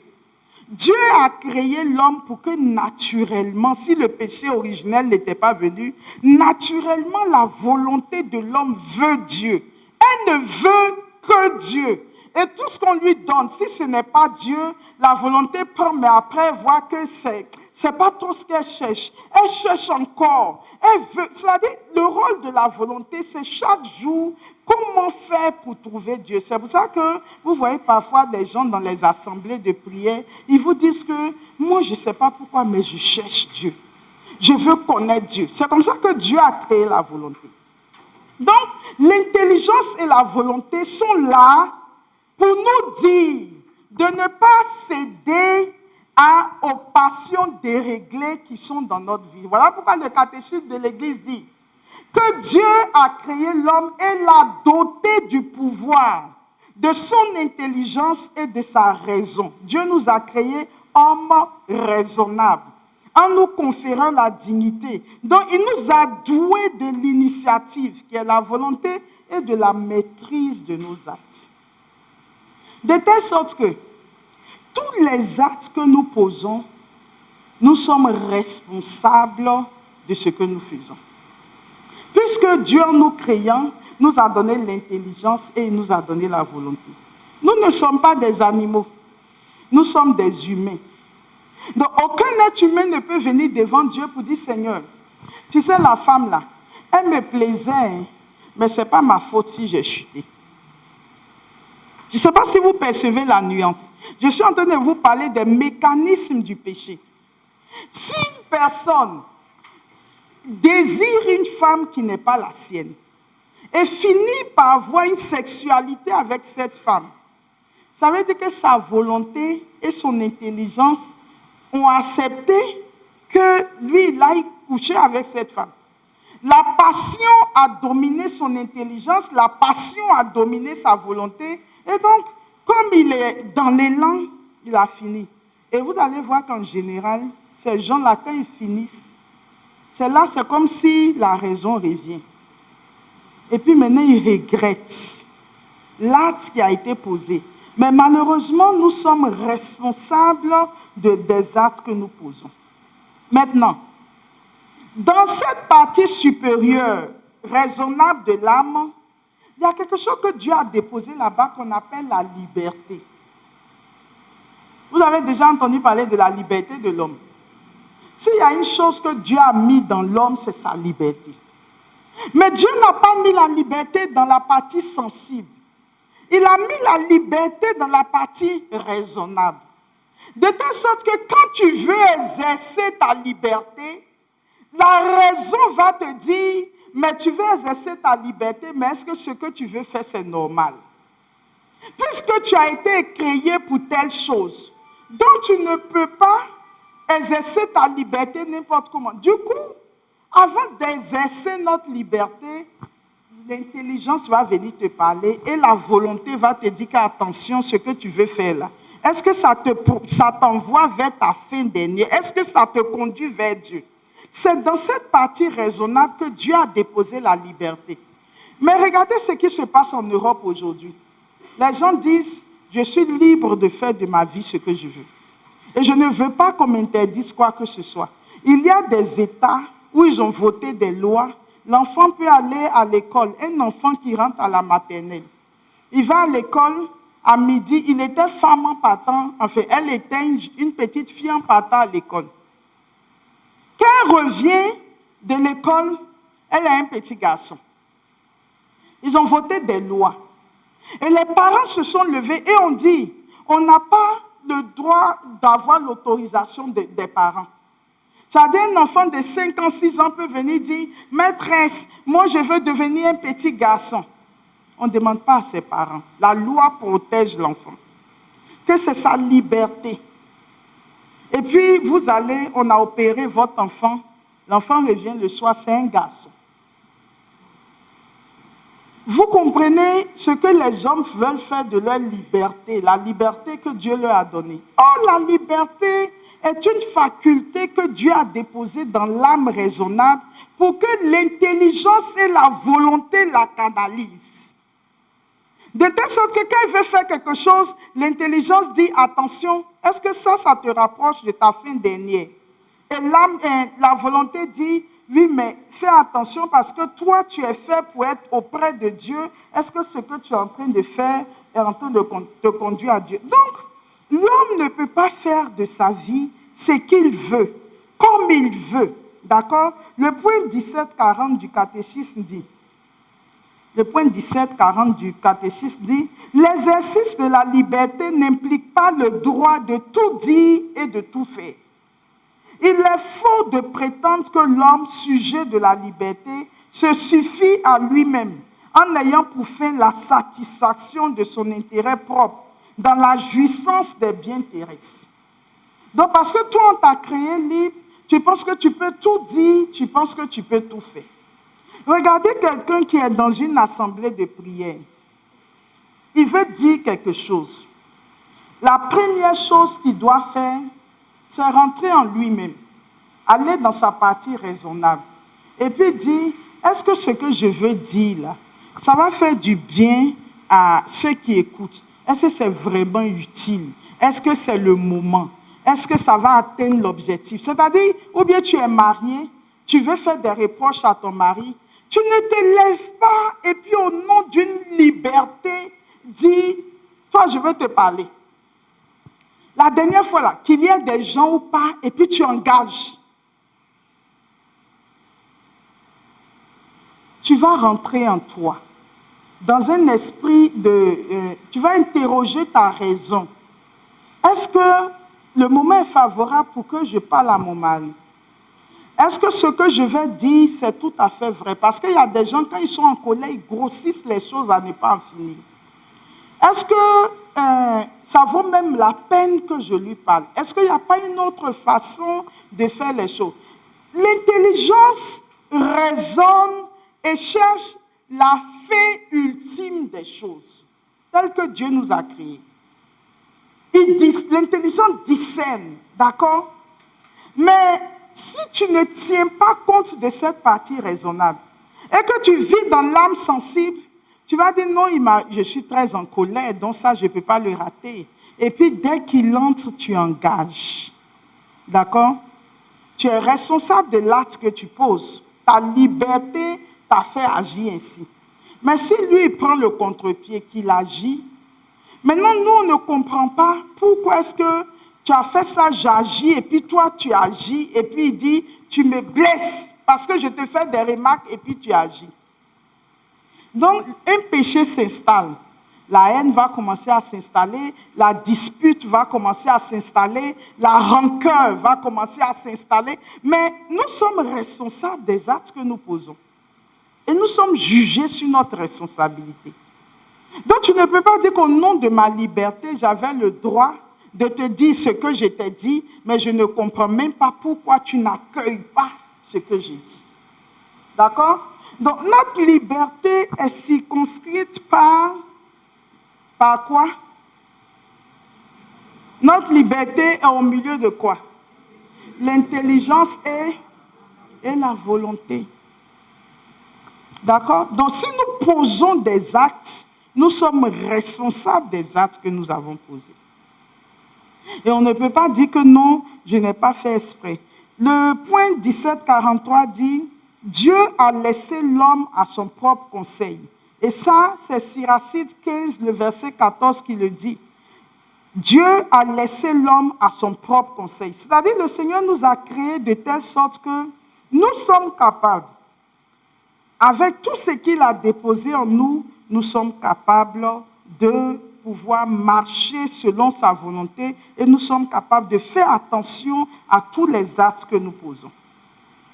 Speaker 1: Dieu a créé l'homme pour que naturellement, si le péché originel n'était pas venu, naturellement la volonté de l'homme veut Dieu. Elle ne veut que Dieu. Et tout ce qu'on lui donne, si ce n'est pas Dieu, la volonté part, mais après, elle voit que c'est pas trop ce qu'elle cherche. Elle cherche encore. Elle veut, c'est-à-dire, le rôle de la volonté, c'est chaque jour, comment faire pour trouver Dieu. C'est pour ça que vous voyez parfois des gens dans les assemblées de prière, ils vous disent que moi, je ne sais pas pourquoi, mais je cherche Dieu. Je veux connaître Dieu. C'est comme ça que Dieu a créé la volonté. Donc, l'intelligence et la volonté sont là pour nous dire de ne pas céder aux passions déréglées qui sont dans notre vie. Voilà pourquoi le catéchisme de l'Église dit que Dieu a créé l'homme et l'a doté du pouvoir, de son intelligence et de sa raison. Dieu nous a créés hommes raisonnables, en nous conférant la dignité. Donc, il nous a doués de l'initiative, qui est la volonté, et de la maîtrise de nos actes. De telle sorte que tous les actes que nous posons, nous sommes responsables de ce que nous faisons. Puisque Dieu, en nous créant, nous a donné l'intelligence et il nous a donné la volonté. Nous ne sommes pas des animaux, nous sommes des humains. Donc, aucun être humain ne peut venir devant Dieu pour dire, Seigneur, tu sais, la femme là, elle me plaisait, mais ce n'est pas ma faute si j'ai chuté. Je ne sais pas si vous percevez la nuance. Je suis en train de vous parler des mécanismes du péché. Si une personne désire une femme qui n'est pas la sienne et finit par avoir une sexualité avec cette femme, ça veut dire que sa volonté et son intelligence ont accepté que lui, il aille coucher avec cette femme. La passion a dominé son intelligence, la passion a dominé sa volonté, et donc, comme il est dans l'élan, il a fini. Et vous allez voir qu'en général, ces gens-là, quand ils finissent, c'est comme si la raison revient. Et puis maintenant, ils regrettent l'acte qui a été posé. Mais malheureusement, nous sommes responsables des actes que nous posons. Maintenant, dans cette partie supérieure, raisonnable de l'âme, il y a quelque chose que Dieu a déposé là-bas qu'on appelle la liberté. Vous avez déjà entendu parler de la liberté de l'homme. S'il y a une chose que Dieu a mis dans l'homme, c'est sa liberté. Mais Dieu n'a pas mis la liberté dans la partie sensible. Il a mis la liberté dans la partie raisonnable. De telle sorte que quand tu veux exercer ta liberté, la raison va te dire, mais tu veux exercer ta liberté, mais est-ce que ce que tu veux faire, c'est normal? Puisque tu as été créé pour telle chose, donc tu ne peux pas exercer ta liberté n'importe comment. Du coup, avant d'exercer notre liberté, l'intelligence va venir te parler et la volonté va te dire qu'attention, ce que tu veux faire là, est-ce que ça t'envoie vers ta fin dernière? Est-ce que ça te conduit vers Dieu? C'est dans cette partie raisonnable que Dieu a déposé la liberté. Mais regardez ce qui se passe en Europe aujourd'hui. Les gens disent, je suis libre de faire de ma vie ce que je veux. Et je ne veux pas qu'on m'interdise quoi que ce soit. Il y a des États où ils ont voté des lois. L'enfant peut aller à l'école. Un enfant qui rentre à la maternelle. Il va à l'école, à midi, il était femme en partant. Enfin, elle était une petite fille en partant à l'école. Quand elle revient de l'école, elle a un petit garçon. Ils ont voté des lois. Et les parents se sont levés et ont dit, on n'a pas le droit d'avoir l'autorisation des parents. C'est-à-dire un enfant de 5 ans, 6 ans peut venir dire, maîtresse, moi je veux devenir un petit garçon. On ne demande pas à ses parents. La loi protège l'enfant. Que c'est sa liberté. Et puis vous allez, on a opéré votre enfant. L'enfant revient le soir, c'est un garçon. Vous comprenez ce que les hommes veulent faire de leur liberté, la liberté que Dieu leur a donnée. Oh, la liberté est une faculté que Dieu a déposée dans l'âme raisonnable pour que l'intelligence et la volonté la canalisent. De telle sorte que quand il veut faire quelque chose, l'intelligence dit, attention, est-ce que ça te rapproche de ta fin dernière? Et l'âme, la volonté dit, oui, mais fais attention parce que toi, tu es fait pour être auprès de Dieu. Est-ce que ce que tu es en train de faire est en train de te conduire à Dieu? Donc, l'homme ne peut pas faire de sa vie ce qu'il veut, comme il veut. D'accord? Le point 17-40 du catéchisme dit, l'exercice de la liberté n'implique pas le droit de tout dire et de tout faire. Il est faux de prétendre que l'homme, sujet de la liberté, se suffit à lui-même en ayant pour fin la satisfaction de son intérêt propre dans la jouissance des biens terrestres. Donc, parce que toi, on t'a créé libre, tu penses que tu peux tout dire, tu penses que tu peux tout faire. Regardez quelqu'un qui est dans une assemblée de prière. Il veut dire quelque chose. La première chose qu'il doit faire, c'est rentrer en lui-même, aller dans sa partie raisonnable, et puis dire, est-ce que ce que je veux dire là, ça va faire du bien à ceux qui écoutent? Est-ce que c'est vraiment utile? Est-ce que c'est le moment? Est-ce que ça va atteindre l'objectif? C'est-à-dire, ou bien tu es marié, tu veux faire des reproches à ton mari, tu ne te lèves pas et puis au nom d'une liberté, dis, toi je veux te parler. La dernière fois, là, qu'il y ait des gens ou pas, et puis tu engages. Tu vas rentrer en toi, dans un esprit tu vas interroger ta raison. Est-ce que le moment est favorable pour que je parle à mon mari? Est-ce que ce que je vais dire, c'est tout à fait vrai? Parce qu'il y a des gens, quand ils sont en colère, ils grossissent les choses à ne pas en finir. Est-ce que ça vaut même la peine que je lui parle? Est-ce qu'il n'y a pas une autre façon de faire les choses? L'intelligence raisonne et cherche la fin ultime des choses, telle que Dieu nous a créées. L'intelligence discerne, d'accord? Mais si tu ne tiens pas compte de cette partie raisonnable et que tu vis dans l'âme sensible, tu vas dire non, je suis très en colère, donc ça, je ne peux pas le rater. Et puis, dès qu'il entre, tu engages. D'accord? Tu es responsable de l'acte que tu poses. Ta liberté t'a fait agir ainsi. Mais si lui, il prend le contre-pied, qu'il agit, maintenant, nous, on ne comprend pas pourquoi est-ce que tu as fait ça, j'agis, et puis toi, tu agis, et puis il dit, tu me blesses parce que je te fais des remarques, et puis tu agis. Donc, un péché s'installe. La haine va commencer à s'installer, la dispute va commencer à s'installer, la rancœur va commencer à s'installer. Mais nous sommes responsables des actes que nous posons. Et nous sommes jugés sur notre responsabilité. Donc tu ne peux pas dire qu'au nom de ma liberté, j'avais le droit de te dire ce que je t'ai dit, mais je ne comprends même pas pourquoi tu n'accueilles pas ce que j'ai dit. D'accord? Donc notre liberté est circonscrite par quoi? Notre liberté est au milieu de quoi? L'intelligence et la volonté. D'accord? Donc si nous posons des actes, nous sommes responsables des actes que nous avons posés. Et on ne peut pas dire que non, je n'ai pas fait exprès. Le point 1743 dit, Dieu a laissé l'homme à son propre conseil. Et ça, c'est Siracide 15, le verset 14 qui le dit. Dieu a laissé l'homme à son propre conseil. C'est-à-dire, le Seigneur nous a créés de telle sorte que nous sommes capables, avec tout ce qu'il a déposé en nous, nous sommes capables de pouvoir marcher selon sa volonté et nous sommes capables de faire attention à tous les actes que nous posons.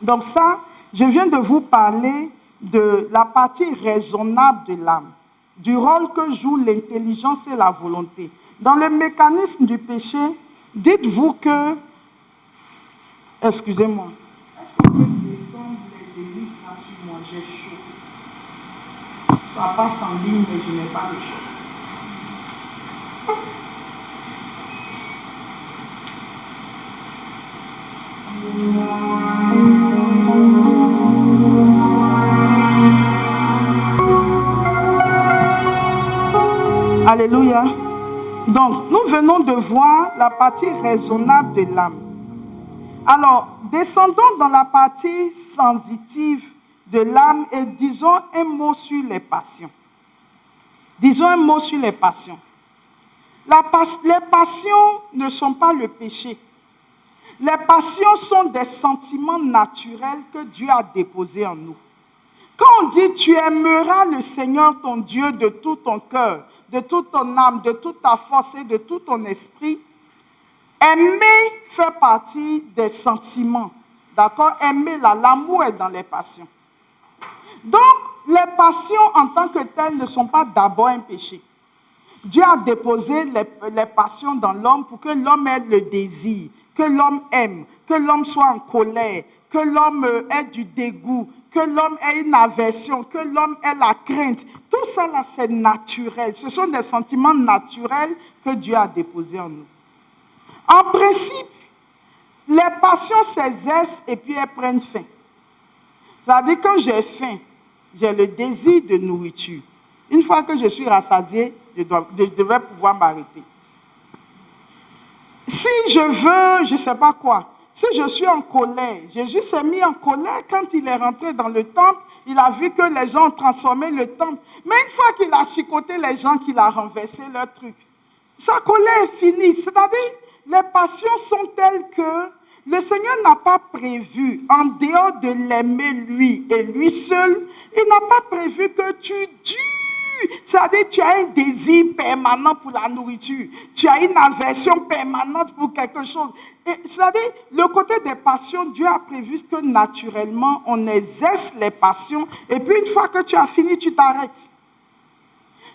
Speaker 1: Donc ça, je viens de vous parler de la partie raisonnable de l'âme, du rôle que joue l'intelligence et la volonté. Dans le mécanisme du péché, dites-vous que... Excusez-moi. Est-ce qu'on peut descendre les délices là sur moi? J'ai chaud. Ça passe en ligne, mais je n'ai pas de chaud. Alléluia. Donc, nous venons de voir la partie raisonnable de l'âme. Alors, descendons dans la partie sensitive de l'âme et disons un mot sur les passions. Disons un mot sur les passions. Les passions ne sont pas le péché. Les passions sont des sentiments naturels que Dieu a déposés en nous. Quand on dit « tu aimeras le Seigneur ton Dieu de tout ton cœur, de toute ton âme, de toute ta force et de tout ton esprit », aimer fait partie des sentiments. D'accord? Aimer, l'amour est dans les passions. Donc, les passions en tant que telles ne sont pas d'abord un péché. Dieu a déposé les passions dans l'homme pour que l'homme ait le désir, que l'homme aime, que l'homme soit en colère, que l'homme ait du dégoût, que l'homme ait une aversion, que l'homme ait la crainte. Tout ça là, c'est naturel. Ce sont des sentiments naturels que Dieu a déposés en nous. En principe, les passions s'exercent et puis elles prennent fin. C'est-à-dire quand j'ai faim, j'ai le désir de nourriture. Une fois que je suis rassasié, je devrais pouvoir m'arrêter. Si je veux, je ne sais pas quoi, si je suis en colère, Jésus s'est mis en colère quand il est rentré dans le temple, il a vu que les gens ont transformé le temple. Mais une fois qu'il a chicoté les gens, qu'il a renversé leur truc, sa colère est finie. C'est-à-dire, les passions sont telles que le Seigneur n'a pas prévu, en dehors de l'aimer lui et lui seul, il n'a pas prévu que tu dures. C'est-à-dire, tu as un désir permanent pour la nourriture. Tu as une aversion permanente pour quelque chose. C'est-à-dire, le côté des passions, Dieu a prévu que naturellement, on exerce les passions. Et puis, une fois que tu as fini, tu t'arrêtes.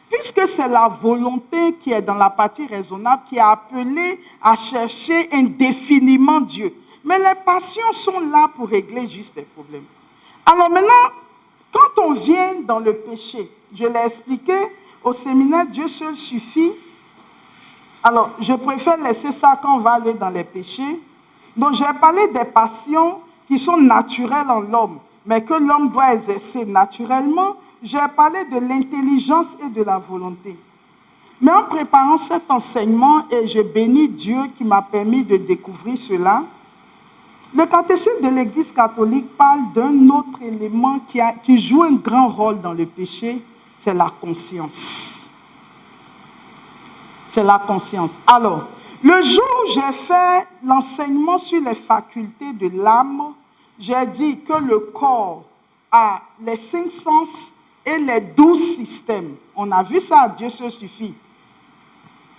Speaker 1: Puisque c'est la volonté qui est dans la partie raisonnable, qui est appelée à chercher indéfiniment Dieu. Mais les passions sont là pour régler juste les problèmes. Alors maintenant, quand on vient dans le péché, je l'ai expliqué au séminaire, Dieu seul suffit. Alors, je préfère laisser ça quand on va aller dans les péchés. Donc, j'ai parlé des passions qui sont naturelles en l'homme, mais que l'homme doit exercer naturellement. J'ai parlé de l'intelligence et de la volonté. Mais en préparant cet enseignement, et je bénis Dieu qui m'a permis de découvrir cela, le catéchisme de l'Église catholique parle d'un autre élément qui joue un grand rôle dans le péché, c'est la conscience. C'est la conscience. Alors, le jour où j'ai fait l'enseignement sur les facultés de l'âme, j'ai dit que le corps a les 5 sens et les 12 systèmes. On a vu ça, Dieu se suffit.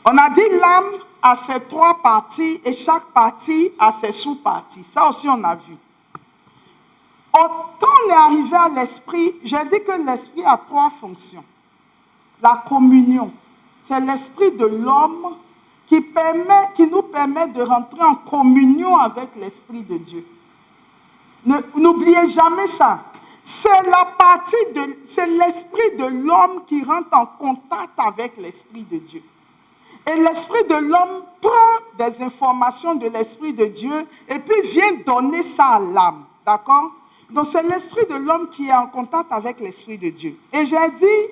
Speaker 1: On a dit l'âme a ses 3 parties et chaque partie a ses sous-parties. Ça aussi, on a vu. Quand on est arrivé à l'esprit, j'ai dit que l'esprit a 3 fonctions. La communion, c'est l'esprit de l'homme qui nous permet de rentrer en communion avec l'esprit de Dieu. N'oubliez jamais ça. C'est l'esprit de l'homme qui rentre en contact avec l'esprit de Dieu. Et l'esprit de l'homme prend des informations de l'esprit de Dieu et puis vient donner ça à l'âme. D'accord? Donc c'est l'esprit de l'homme qui est en contact avec l'esprit de Dieu. Et j'ai dit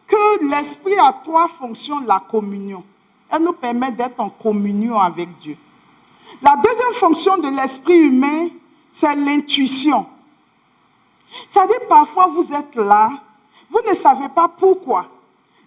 Speaker 1: que l'esprit a 3 fonctions, la communion. Elle nous permet d'être en communion avec Dieu. La deuxième fonction de l'esprit humain, c'est l'intuition. C'est-à-dire, parfois, vous êtes là, vous ne savez pas pourquoi.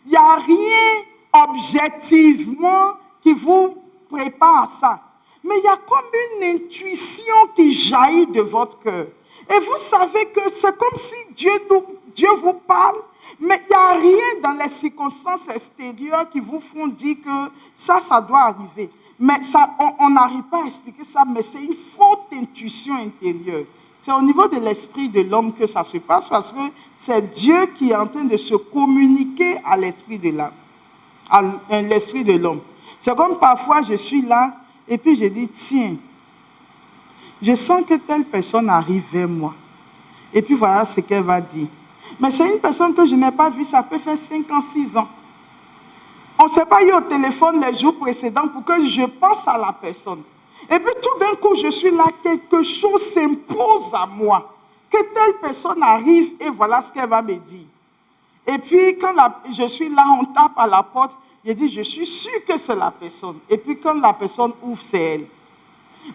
Speaker 1: Il n'y a rien objectivement qui vous prépare à ça. Mais il y a comme une intuition qui jaillit de votre cœur. Et vous savez que c'est comme si Dieu vous parle, mais il n'y a rien dans les circonstances extérieures qui vous font dire que ça doit arriver. Mais ça, on n'arrive pas à expliquer ça, mais c'est une forte intuition intérieure. C'est au niveau de l'esprit de l'homme que ça se passe, parce que c'est Dieu qui est en train de se communiquer à l'esprit de l'homme. À l'esprit de l'homme. C'est comme parfois je suis là, et puis je dis, tiens, je sens que telle personne arrive vers moi. Et puis voilà ce qu'elle va dire. Mais c'est une personne que je n'ai pas vue, ça peut faire 5 ans, 6 ans. On ne s'est pas eu au téléphone les jours précédents pour que je pense à la personne. Et puis tout d'un coup, je suis là, quelque chose s'impose à moi. Que telle personne arrive et voilà ce qu'elle va me dire. Et puis quand je suis là, on tape à la porte, je dis, je suis sûre que c'est la personne. Et puis quand la personne ouvre, c'est elle.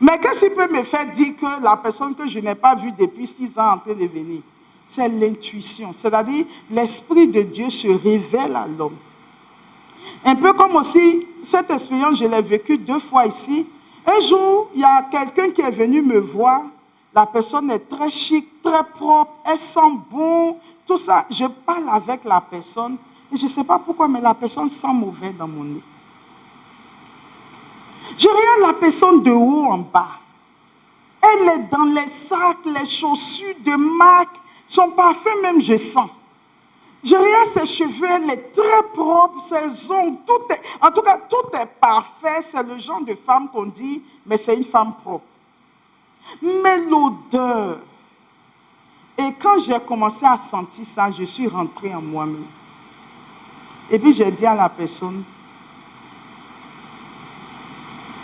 Speaker 1: Mais qu'est-ce qui peut me faire dire que la personne que je n'ai pas vue depuis 6 ans en train de venir? C'est l'intuition. C'est-à-dire, l'Esprit de Dieu se révèle à l'homme. Un peu comme aussi, cette expérience, je l'ai vécue 2 fois ici. Un jour, il y a quelqu'un qui est venu me voir. La personne est très chic, très propre, elle sent bon, tout ça. Je parle avec la personne et je ne sais pas pourquoi, mais la personne sent mauvais dans mon nez. Je regarde la personne de haut en bas. Elle est dans les sacs, les chaussures de marque, son parfum même, je sens. Je regarde ses cheveux, elle est très propre, ses ongles, en tout cas, tout est parfait. C'est le genre de femme qu'on dit, mais c'est une femme propre. Mais l'odeur. Et quand j'ai commencé à sentir ça, je suis rentrée en moi-même. Et puis j'ai dit à la personne,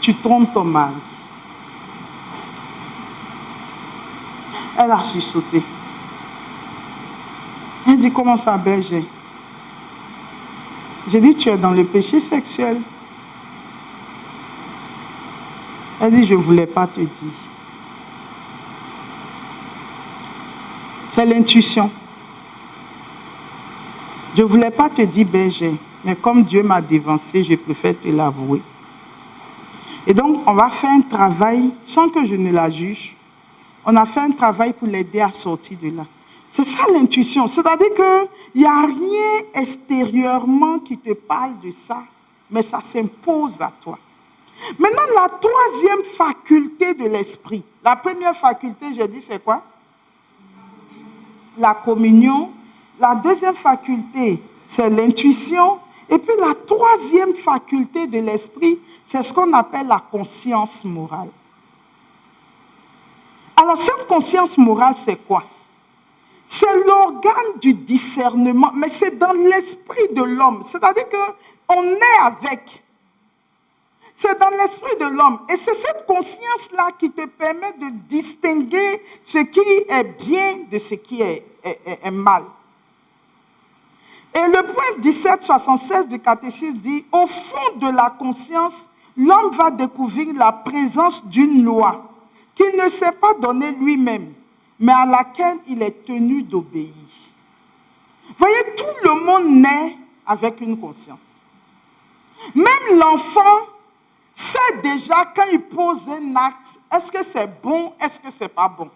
Speaker 1: tu trompes ton mari. Elle a sursauté. Elle dit, comment ça, berger? J'ai dit, tu es dans le péché sexuel. Elle dit, je ne voulais pas te dire. C'est l'intuition. Je ne voulais pas te dire, berger, mais comme Dieu m'a dévancé, je préfère te l'avouer. Et donc, on va faire un travail, sans que je ne la juge, on a fait un travail pour l'aider à sortir de là. C'est ça l'intuition. C'est-à-dire qu'il n'y a rien extérieurement qui te parle de ça, mais ça s'impose à toi. Maintenant, la 3e faculté de l'esprit. La première faculté, j'ai dit, c'est quoi? La communion. La 2e faculté, c'est l'intuition. Et puis la 3e faculté de l'esprit, c'est ce qu'on appelle la conscience morale. Alors, cette conscience morale, c'est quoi? C'est l'organe du discernement, mais c'est dans l'esprit de l'homme. C'est-à-dire qu'on est avec. C'est dans l'esprit de l'homme. Et c'est cette conscience-là qui te permet de distinguer ce qui est bien de ce qui est mal. Et le point 1776 du catéchisme dit, au fond de la conscience, l'homme va découvrir la présence d'une loi qu'il ne s'est pas donnée lui-même, mais à laquelle il est tenu d'obéir. Voyez, tout le monde naît avec une conscience. Même l'enfant sait déjà quand il pose un acte, est-ce que c'est bon, est-ce que c'est pas bon.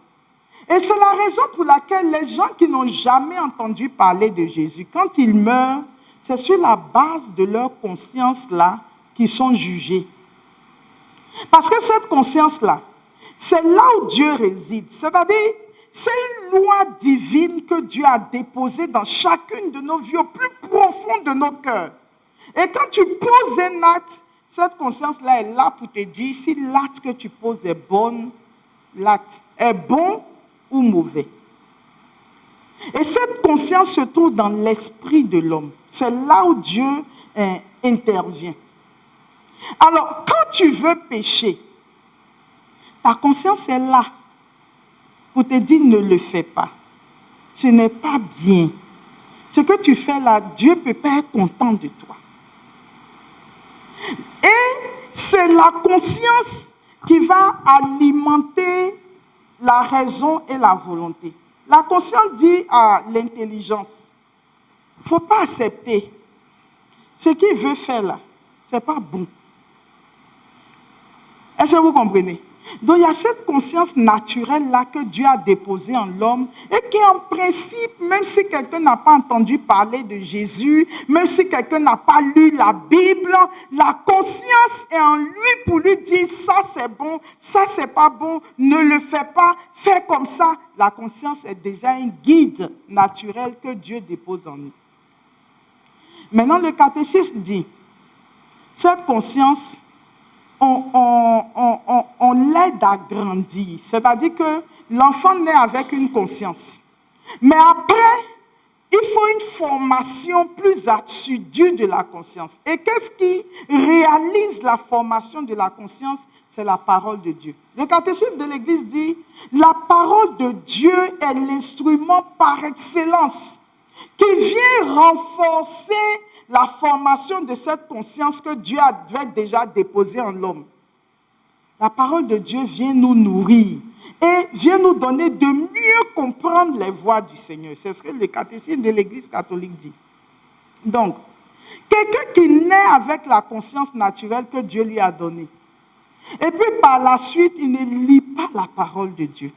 Speaker 1: Et c'est la raison pour laquelle les gens qui n'ont jamais entendu parler de Jésus, quand ils meurent, c'est sur la base de leur conscience-là qu'ils sont jugés. Parce que cette conscience-là, c'est là où Dieu réside. C'est-à-dire, c'est une loi divine que Dieu a déposée dans chacune de nos vies, au plus profond de nos cœurs. Et quand tu poses un acte, cette conscience-là est là pour te dire si l'acte que tu poses est bon, l'acte est bon ou mauvais. Et cette conscience se trouve dans l'esprit de l'homme. C'est là où Dieu intervient. Alors, quand tu veux pécher, ta conscience est là pour te dire ne le fais pas. Ce n'est pas bien. Ce que tu fais là, Dieu ne peut pas être content de toi. Et c'est la conscience qui va alimenter la raison et la volonté. La conscience dit à l'intelligence, il ne faut pas accepter. Ce qu'il veut faire là, ce n'est pas bon. Est-ce que vous comprenez? Donc il y a cette conscience naturelle-là que Dieu a déposée en l'homme et qui en principe, même si quelqu'un n'a pas entendu parler de Jésus, même si quelqu'un n'a pas lu la Bible, la conscience est en lui pour lui dire ça c'est bon, ça c'est pas bon, ne le fais pas, fais comme ça. La conscience est déjà un guide naturel que Dieu dépose en nous. Maintenant le catéchisme dit, cette conscience, on l'aide à grandir. C'est-à-dire que l'enfant naît avec une conscience. Mais après, il faut une formation plus assidue de la conscience. Et qu'est-ce qui réalise la formation de la conscience? C'est la parole de Dieu. Le catéchisme de l'Église dit, la parole de Dieu est l'instrument par excellence qui vient renforcer la formation de cette conscience que Dieu avait déjà déposée en l'homme. La parole de Dieu vient nous nourrir et vient nous donner de mieux comprendre les voies du Seigneur. C'est ce que le catéchisme de l'Église catholique dit. Donc, quelqu'un qui naît avec la conscience naturelle que Dieu lui a donnée, et puis par la suite, il ne lit pas la parole de Dieu.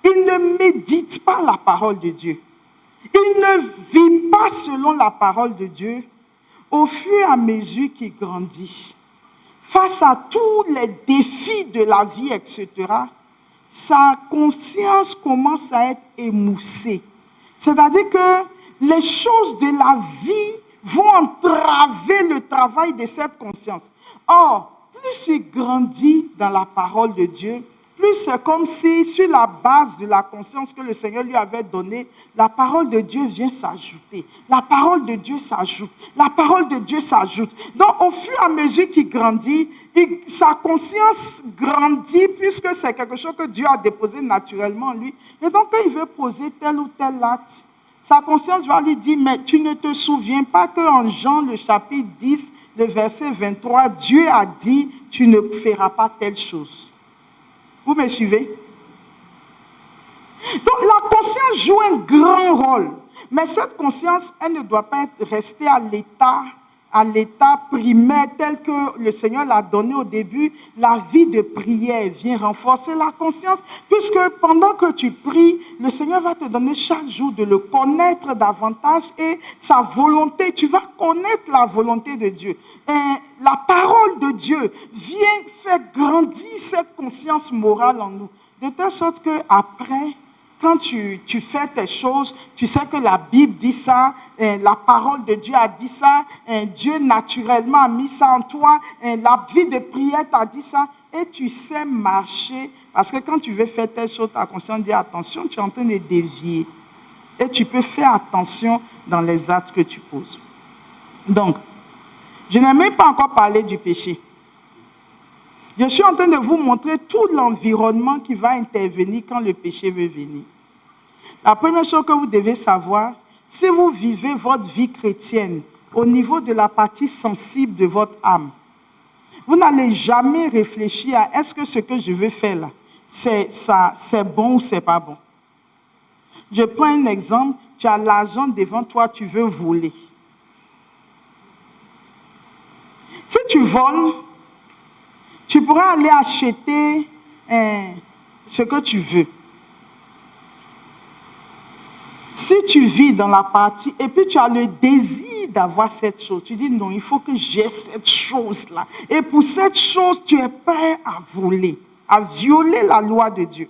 Speaker 1: Il ne médite pas la parole de Dieu. Il ne vit pas selon la parole de Dieu. Au fur et à mesure qu'il grandit, face à tous les défis de la vie, etc., sa conscience commence à être émoussée. C'est-à-dire que les choses de la vie vont entraver le travail de cette conscience. Or, plus il grandit dans la parole de Dieu, plus c'est comme si, sur la base de la conscience que le Seigneur lui avait donnée, la parole de Dieu vient s'ajouter. La parole de Dieu s'ajoute. La parole de Dieu s'ajoute. Donc, au fur et à mesure qu'il grandit, sa conscience grandit puisque c'est quelque chose que Dieu a déposé naturellement en lui. Et donc, quand il veut poser tel ou tel acte, sa conscience va lui dire, mais tu ne te souviens pas qu'en Jean, le chapitre 10, le verset 23, Dieu a dit, tu ne feras pas telle chose. Vous me suivez? Donc la conscience joue un grand rôle. Mais cette conscience, elle ne doit pas rester à l'état primaire tel que le Seigneur l'a donné au début. La vie de prière vient renforcer la conscience, puisque pendant que tu pries, le Seigneur va te donner chaque jour de le connaître davantage et sa volonté. Tu vas connaître la volonté de Dieu. Et la parole de Dieu vient faire grandir cette conscience morale en nous. De telle sorte qu'après, quand tu fais tes choses, tu sais que la Bible dit ça, la parole de Dieu a dit ça, Dieu naturellement a mis ça en toi, la vie de prière t'a dit ça, et tu sais marcher. Parce que quand tu veux faire tes choses, ta conscience dit attention, tu es en train de dévier. Et tu peux faire attention dans les actes que tu poses. Donc, je n'ai même pas encore parlé du péché. Je suis en train de vous montrer tout l'environnement qui va intervenir quand le péché veut venir. La première chose que vous devez savoir, si vous vivez votre vie chrétienne au niveau de la partie sensible de votre âme, vous n'allez jamais réfléchir à est-ce que ce que je veux faire là, c'est bon ou c'est pas bon. Je prends un exemple, tu as l'argent devant toi, tu veux voler. Si tu voles, tu pourras aller acheter ce que tu veux. Si tu vis dans la partie et puis tu as le désir d'avoir cette chose, tu dis non, il faut que j'ai cette chose-là. Et pour cette chose, tu es prêt à voler, à violer la loi de Dieu.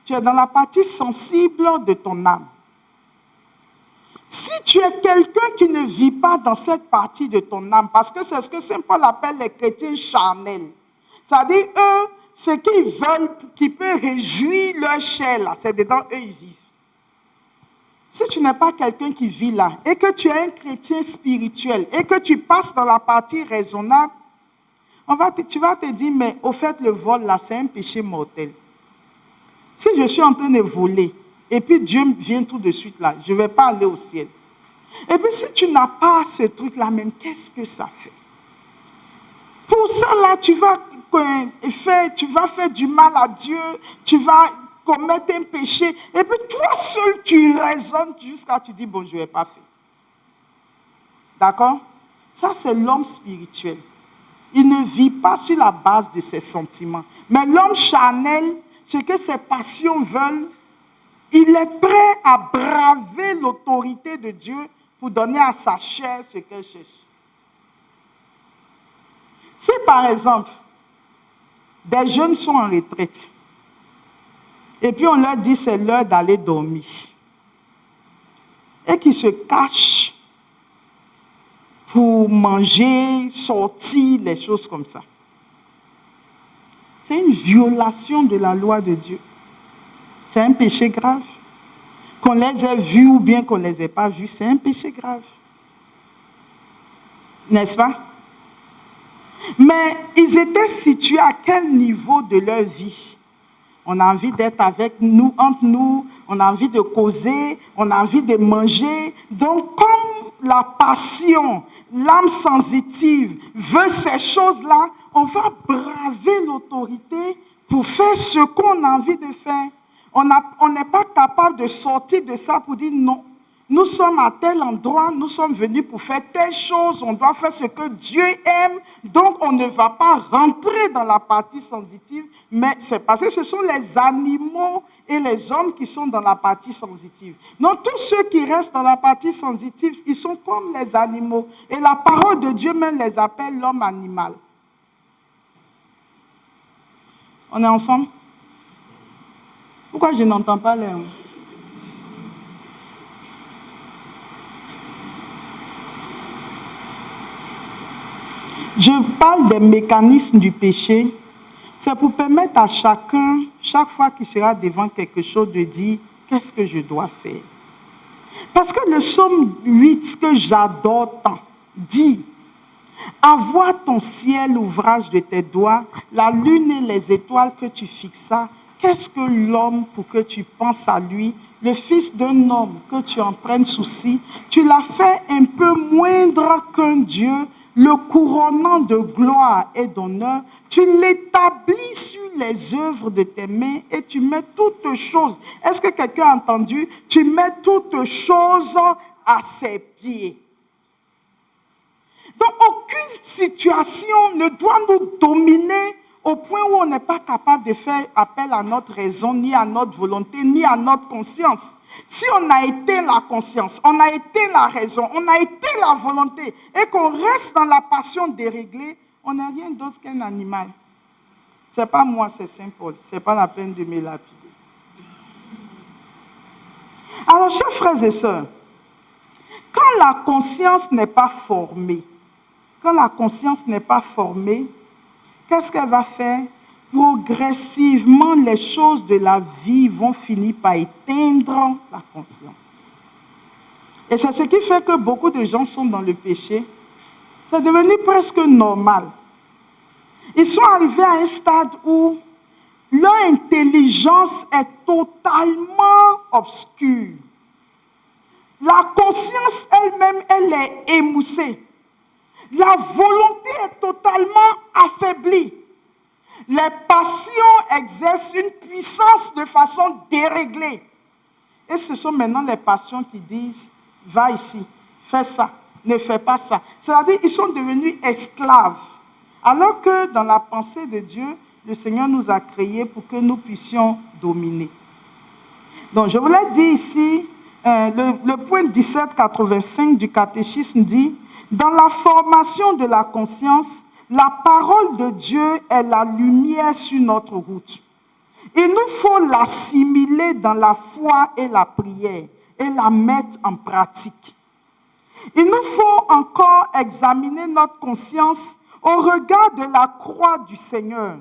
Speaker 1: Tu es dans la partie sensible de ton âme. Si tu es quelqu'un qui ne vit pas dans cette partie de ton âme, parce que c'est ce que Saint Paul appelle les chrétiens charnels. C'est-à-dire, eux, ce qu'ils veulent, qui peut réjouir leur chair, là, c'est dedans, eux, ils vivent. Si tu n'es pas quelqu'un qui vit là, et que tu es un chrétien spirituel, et que tu passes dans la partie raisonnable, tu vas te dire, mais au fait, le vol, là, c'est un péché mortel. Si je suis en train de voler, et puis Dieu vient tout de suite là, je ne vais pas aller au ciel. Et puis si tu n'as pas ce truc-là même, qu'est-ce que ça fait? Pour ça là, tu vas faire du mal à Dieu, tu vas commettre un péché, et puis toi seul tu raisonnes jusqu'à tu dis, bon, je ne vais pas faire. D'accord? Ça c'est l'homme spirituel. Il ne vit pas sur la base de ses sentiments. Mais l'homme charnel, ce que ses passions veulent, il est prêt à braver l'autorité de Dieu pour donner à sa chair ce qu'elle cherche. Si par exemple, des jeunes sont en retraite, et puis on leur dit c'est l'heure d'aller dormir, et qu'ils se cachent pour manger, sortir, les choses comme ça. C'est une violation de la loi de Dieu. C'est un péché grave. Qu'on les ait vus ou bien qu'on ne les ait pas vus, c'est un péché grave. N'est-ce pas? Mais ils étaient situés à quel niveau de leur vie? On a envie d'être avec nous, entre nous, on a envie de causer, on a envie de manger. Donc, comme la passion, l'âme sensitive veut ces choses-là, on va braver l'autorité pour faire ce qu'on a envie de faire. On n'est pas capable de sortir de ça pour dire non. Nous sommes à tel endroit, nous sommes venus pour faire telle chose, on doit faire ce que Dieu aime, donc on ne va pas rentrer dans la partie sensitive, mais c'est parce que ce sont les animaux et les hommes qui sont dans la partie sensitive. Donc tous ceux qui restent dans la partie sensitive, ils sont comme les animaux. Et la parole de Dieu même les appelle l'homme animal. On est ensemble? Pourquoi je n'entends pas les... Je parle des mécanismes du péché. C'est pour permettre à chacun, chaque fois qu'il sera devant quelque chose, de dire « Qu'est-ce que je dois faire ?» Parce que le psaume 8, que j'adore tant, dit « Avoir ton ciel, ouvrage de tes doigts, la lune et les étoiles que tu fixas, qu'est-ce que l'homme pour que tu penses à lui, le fils d'un homme que tu en prennes souci, tu l'as fait un peu moindre qu'un Dieu, le couronnant de gloire et d'honneur, tu l'établis sur les œuvres de tes mains et tu mets toutes choses. » Est-ce que quelqu'un a entendu? Tu mets toutes choses à ses pieds. Donc, aucune situation ne doit nous dominer au point où on n'est pas capable de faire appel à notre raison, ni à notre volonté, ni à notre conscience. Si on a été la conscience, on a été la raison, on a été la volonté, et qu'on reste dans la passion déréglée, on n'est rien d'autre qu'un animal. Ce n'est pas moi, c'est Saint Paul. Ce n'est pas la peine de me lapider. Alors, chers frères et sœurs, quand la conscience n'est pas formée, qu'est-ce qu'elle va faire? Progressivement, les choses de la vie vont finir par éteindre la conscience. Et c'est ce qui fait que beaucoup de gens sont dans le péché. C'est devenu presque normal. Ils sont arrivés à un stade où leur intelligence est totalement obscure. La conscience elle-même, elle est émoussée. La volonté est totalement affaiblie. Les passions exercent une puissance de façon déréglée. Et ce sont maintenant les passions qui disent, va ici, fais ça, ne fais pas ça. C'est-à-dire qu'ils sont devenus esclaves. Alors que dans la pensée de Dieu, le Seigneur nous a créés pour que nous puissions dominer. Donc je voulais dire ici le point 1785 du catéchisme dit « Dans la formation de la conscience, la parole de Dieu est la lumière sur notre route. Il nous faut l'assimiler dans la foi et la prière et la mettre en pratique. Il nous faut encore examiner notre conscience au regard de la croix du Seigneur.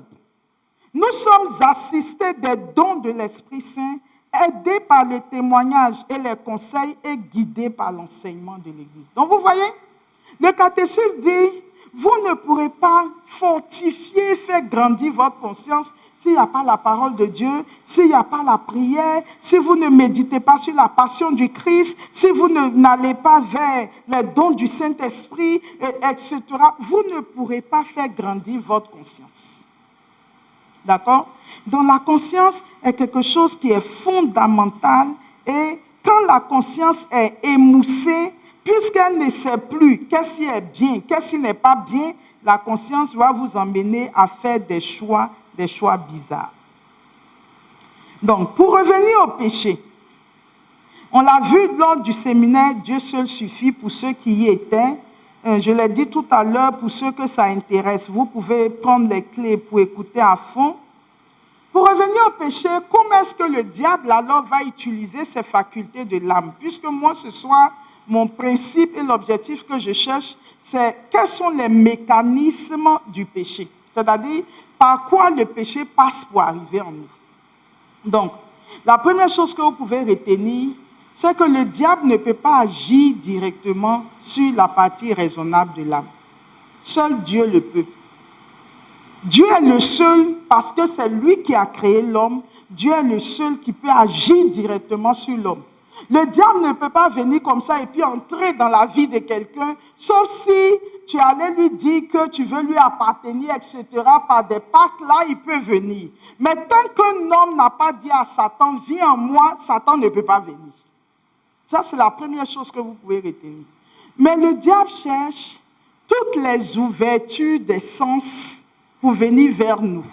Speaker 1: Nous sommes assistés des dons de l'Esprit Saint, aidés par le témoignage et les conseils et guidés par l'enseignement de l'Église. » Donc vous voyez, le catéchisme dit, vous ne pourrez pas fortifier, faire grandir votre conscience s'il n'y a pas la parole de Dieu, s'il n'y a pas la prière, si vous ne méditez pas sur la passion du Christ, si vous n'allez pas vers les dons du Saint-Esprit, etc., vous ne pourrez pas faire grandir votre conscience. D'accord? Donc la conscience est quelque chose qui est fondamental et quand la conscience est émoussée, puisqu'elle ne sait plus qu'est-ce qui est bien, qu'est-ce qui n'est pas bien, la conscience va vous emmener à faire des choix bizarres. Donc, pour revenir au péché, on l'a vu lors du séminaire « Dieu seul suffit » pour ceux qui y étaient. Je l'ai dit tout à l'heure, pour ceux que ça intéresse, vous pouvez prendre les clés pour écouter à fond. Pour revenir au péché, comment est-ce que le diable alors va utiliser ses facultés de l'âme? Puisque moi, ce soir, mon principe et l'objectif que je cherche, c'est quels sont les mécanismes du péché. C'est-à-dire, par quoi le péché passe pour arriver en nous. Donc, la première chose que vous pouvez retenir, c'est que le diable ne peut pas agir directement sur la partie raisonnable de l'âme. Seul Dieu le peut. Dieu est le seul, parce que c'est lui qui a créé l'homme, Dieu est le seul qui peut agir directement sur l'homme. Le diable ne peut pas venir comme ça et puis entrer dans la vie de quelqu'un, sauf si tu allais lui dire que tu veux lui appartenir, etc. Par des pactes, là, il peut venir. Mais tant qu'un homme n'a pas dit à Satan, viens en moi, Satan ne peut pas venir. Ça, c'est la première chose que vous pouvez retenir. Mais le diable cherche toutes les ouvertures des sens pour venir vers nous.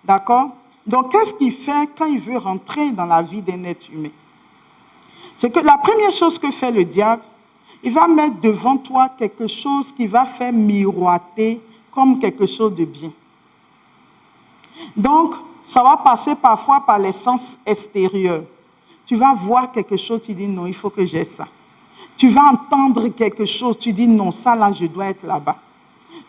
Speaker 1: D'accord? Donc, qu'est-ce qu'il fait quand il veut rentrer dans la vie d'un être humain? C'est que la première chose que fait le diable, il va mettre devant toi quelque chose qui va faire miroiter comme quelque chose de bien. Donc, ça va passer parfois par les sens extérieurs. Tu vas voir quelque chose, tu dis non, il faut que j'ai ça. Tu vas entendre quelque chose, tu dis non, ça là, je dois être là-bas.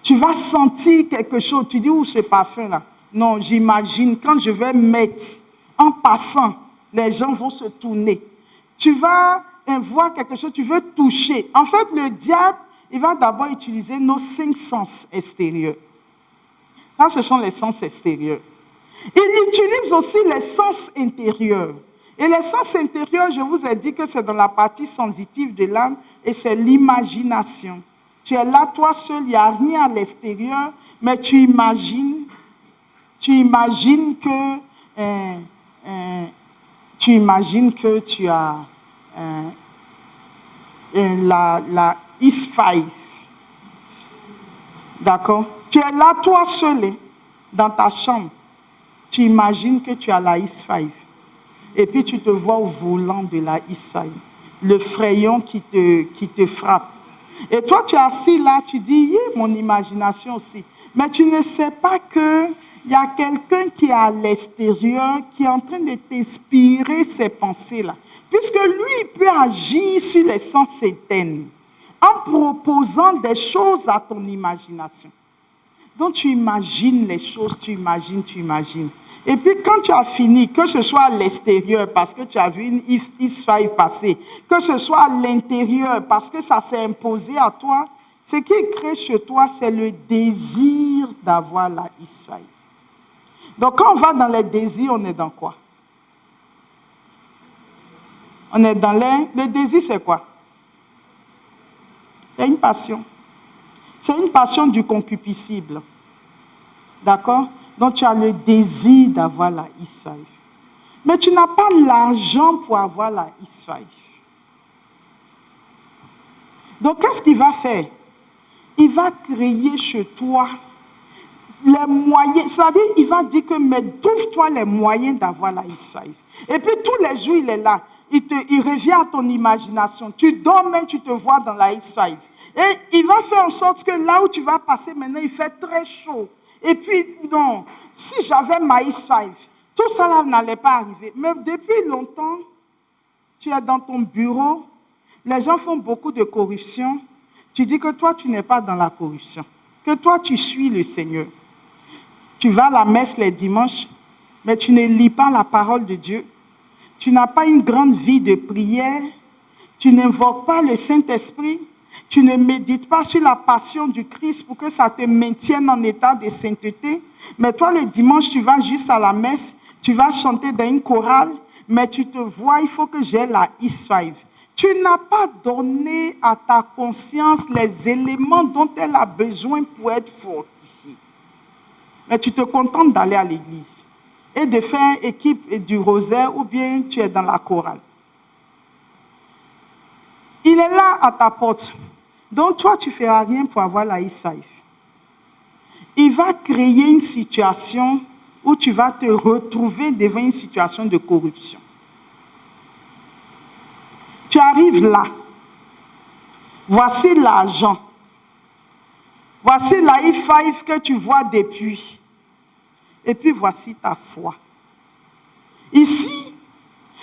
Speaker 1: Tu vas sentir quelque chose, tu dis où ce parfum là? Non, j'imagine, quand je vais mettre, en passant, les gens vont se tourner. Tu vas voir quelque chose, tu veux toucher. En fait, le diable, il va d'abord utiliser nos 5 sens extérieurs. Ça, ce sont les sens extérieurs. Il utilise aussi les sens intérieurs. Et les sens intérieurs, je vous ai dit que c'est dans la partie sensitive de l'âme et c'est l'imagination. Tu es là, toi seul, il n'y a rien à l'extérieur, mais tu imagines que tu as la IS-5. D'accord? Tu es là, toi seul, dans ta chambre. Tu imagines que tu as la IS-5. Et puis tu te vois au volant de la IS-5. Le frayon qui te frappe. Et toi, tu es assis là, tu dis, mon imagination aussi. Mais tu ne sais pas qu'il y a quelqu'un qui est à l'extérieur, qui est en train de t'inspirer ces pensées-là. Puisque lui, il peut agir sur les sens éteints en proposant des choses à ton imagination. Donc tu imagines les choses, tu imagines. Et puis quand tu as fini, que ce soit à l'extérieur parce que tu as vu une IS-5 passer, que ce soit à l'intérieur parce que ça s'est imposé à toi, ce qui crée chez toi, c'est le désir d'avoir la IS-5. Donc quand on va dans les désirs, on est dans quoi? On est dans le désir, c'est quoi? C'est une passion. C'est une passion du concupiscible. D'accord? Donc tu as le désir d'avoir la IS-5. Mais tu n'as pas l'argent pour avoir la IS-5. Donc qu'est-ce qu'il va faire? Il va créer chez toi les moyens. C'est-à-dire, il va dire que mais trouve-toi les moyens d'avoir la IS-5. Et puis tous les jours, il est là. il revient à ton imagination. Tu dors même, tu te vois dans la X5. Et il va faire en sorte que là où tu vas passer maintenant, il fait très chaud. Et puis, non, si j'avais ma X5, tout ça là n'allait pas arriver. Mais depuis longtemps, tu es dans ton bureau, les gens font beaucoup de corruption. Tu dis que toi, tu n'es pas dans la corruption, que toi, tu suis le Seigneur. Tu vas à la messe les dimanches, mais tu ne lis pas la parole de Dieu. Tu n'as pas une grande vie de prière. Tu n'invoques pas le Saint-Esprit. Tu ne médites pas sur la passion du Christ pour que ça te maintienne en état de sainteté. Mais toi, le dimanche, tu vas juste à la messe. Tu vas chanter dans une chorale. Mais tu te vois, il faut que j'ai la X5. Tu n'as pas donné à ta conscience les éléments dont elle a besoin pour être fortifiée. Mais tu te contentes d'aller à l'église et de faire équipe du rosaire ou bien tu es dans la chorale. Il est là à ta porte. Donc toi, tu ne feras rien pour avoir la X5. Il va créer une situation où tu vas te retrouver devant une situation de corruption. Tu arrives là. Voici l'argent. Voici la X5 que tu vois depuis. Et puis voici ta foi. Ici,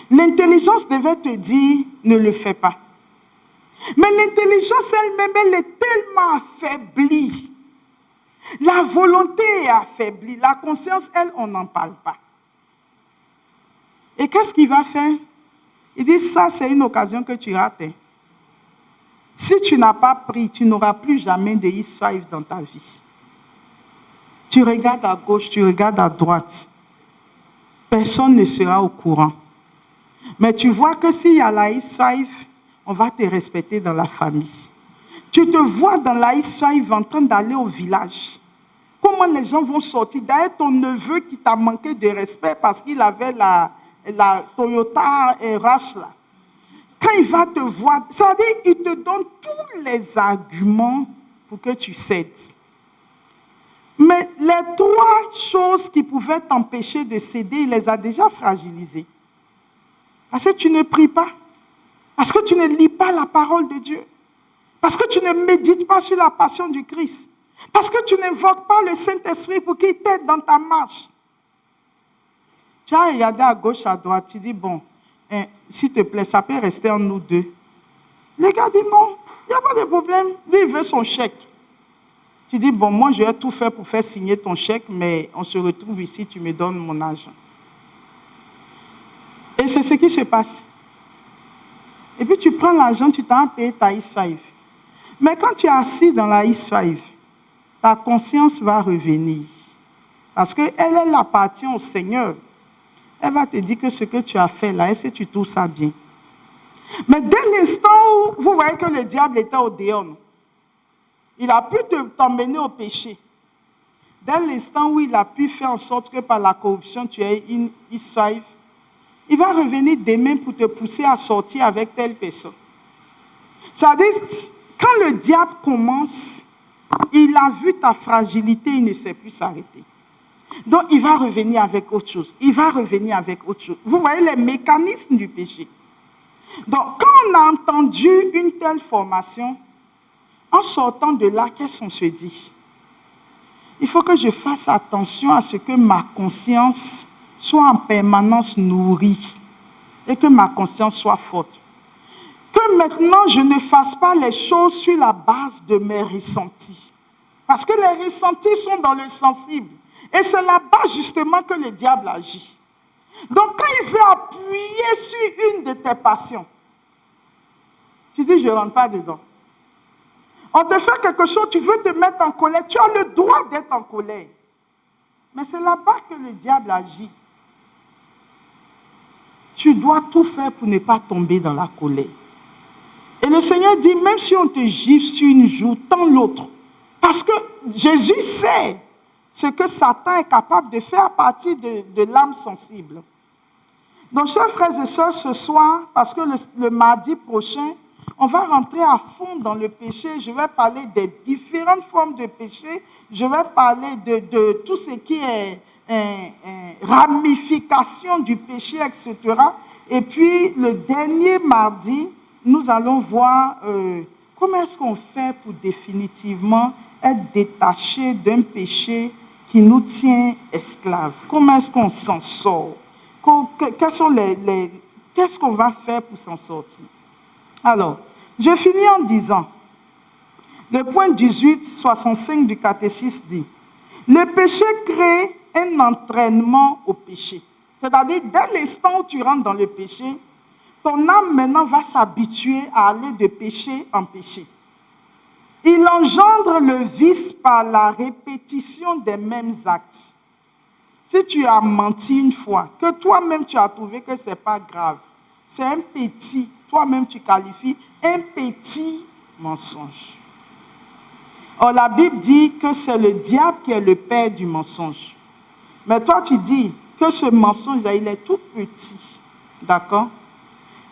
Speaker 1: l'intelligence devait te dire, ne le fais pas. Mais l'intelligence elle-même, elle est tellement affaiblie. La volonté est affaiblie. La conscience, elle, on n'en parle pas. Et qu'est-ce qu'il va faire? Il dit, ça, c'est une occasion que tu rates. Si tu n'as pas pris, tu n'auras plus jamais de X5 dans ta vie. Tu regardes à gauche, tu regardes à droite. Personne ne sera au courant. Mais tu vois que s'il y a la X5, on va te respecter dans la famille. Tu te vois dans la X5 en train d'aller au village. Comment les gens vont sortir? D'ailleurs, ton neveu qui t'a manqué de respect parce qu'il avait la Toyota RH là. Quand il va te voir, ça veut dire qu'il te donne tous les arguments pour que tu cèdes. Mais les trois choses qui pouvaient t'empêcher de céder, il les a déjà fragilisées. Parce que tu ne pries pas. Parce que tu ne lis pas la parole de Dieu. Parce que tu ne médites pas sur la passion du Christ. Parce que tu n'invoques pas le Saint-Esprit pour qu'il t'aide dans ta marche. Tu as regardé à gauche, à droite, tu dis, bon, s'il te plaît, ça peut rester en nous deux. Le gars dit non, il n'y a pas de problème. Lui, il veut son chèque. Tu dis, bon, moi, je vais tout faire pour faire signer ton chèque, mais on se retrouve ici, tu me donnes mon argent. Et c'est ce qui se passe. Et puis, tu prends l'argent, tu t'en payes ta X5. Mais quand tu es assis dans la X5, ta conscience va revenir. Parce qu'elle, elle appartient au Seigneur. Elle va te dire que ce que tu as fait là, est-ce que tu trouves ça bien? Mais dès l'instant où vous voyez que le diable était au dehors, il a pu t'emmener au péché. Dès l'instant où il a pu faire en sorte que par la corruption, tu aies une X5, il va revenir demain pour te pousser à sortir avec telle personne. Ça veut dire, quand le diable commence, il a vu ta fragilité, il ne sait plus s'arrêter. Donc, il va revenir avec autre chose. Il va revenir avec autre chose. Vous voyez les mécanismes du péché. Donc, quand on a entendu une telle formation, en sortant de là, qu'est-ce qu'on se dit? Il faut que je fasse attention à ce que ma conscience soit en permanence nourrie et que ma conscience soit forte. Que maintenant, je ne fasse pas les choses sur la base de mes ressentis. Parce que les ressentis sont dans le sensible. Et c'est là-bas justement que le diable agit. Donc quand il veut appuyer sur une de tes passions, tu dis, je ne rentre pas dedans. On te fait quelque chose, tu veux te mettre en colère, tu as le droit d'être en colère. Mais c'est là-bas que le diable agit. Tu dois tout faire pour ne pas tomber dans la colère. Et le Seigneur dit, même si on te gifle sur une joue, tends l'autre. Parce que Jésus sait ce que Satan est capable de faire à partir de l'âme sensible. Donc, chers frères et sœurs, ce soir, parce que le mardi prochain, on va rentrer à fond dans le péché. Je vais parler des différentes formes de péché. Je vais parler de tout ce qui est ramification du péché, etc. Et puis, le dernier mardi, nous allons voir comment est-ce qu'on fait pour définitivement être détaché d'un péché qui nous tient esclaves. Comment est-ce qu'on s'en sort? Qu'est-ce qu'on va faire pour s'en sortir? Alors, je finis en disant, le point 18, 65 du catéchisme dit, le péché crée un entraînement au péché. C'est-à-dire, dès l'instant où tu rentres dans le péché, ton âme maintenant va s'habituer à aller de péché en péché. Il engendre le vice par la répétition des mêmes actes. Si tu as menti une fois, que toi-même tu as trouvé que ce n'est pas grave, c'est un petit, toi-même tu qualifies, un petit mensonge. Or, la Bible dit que c'est le diable qui est le père du mensonge. Mais toi, tu dis que ce mensonge-là, il est tout petit. D'accord?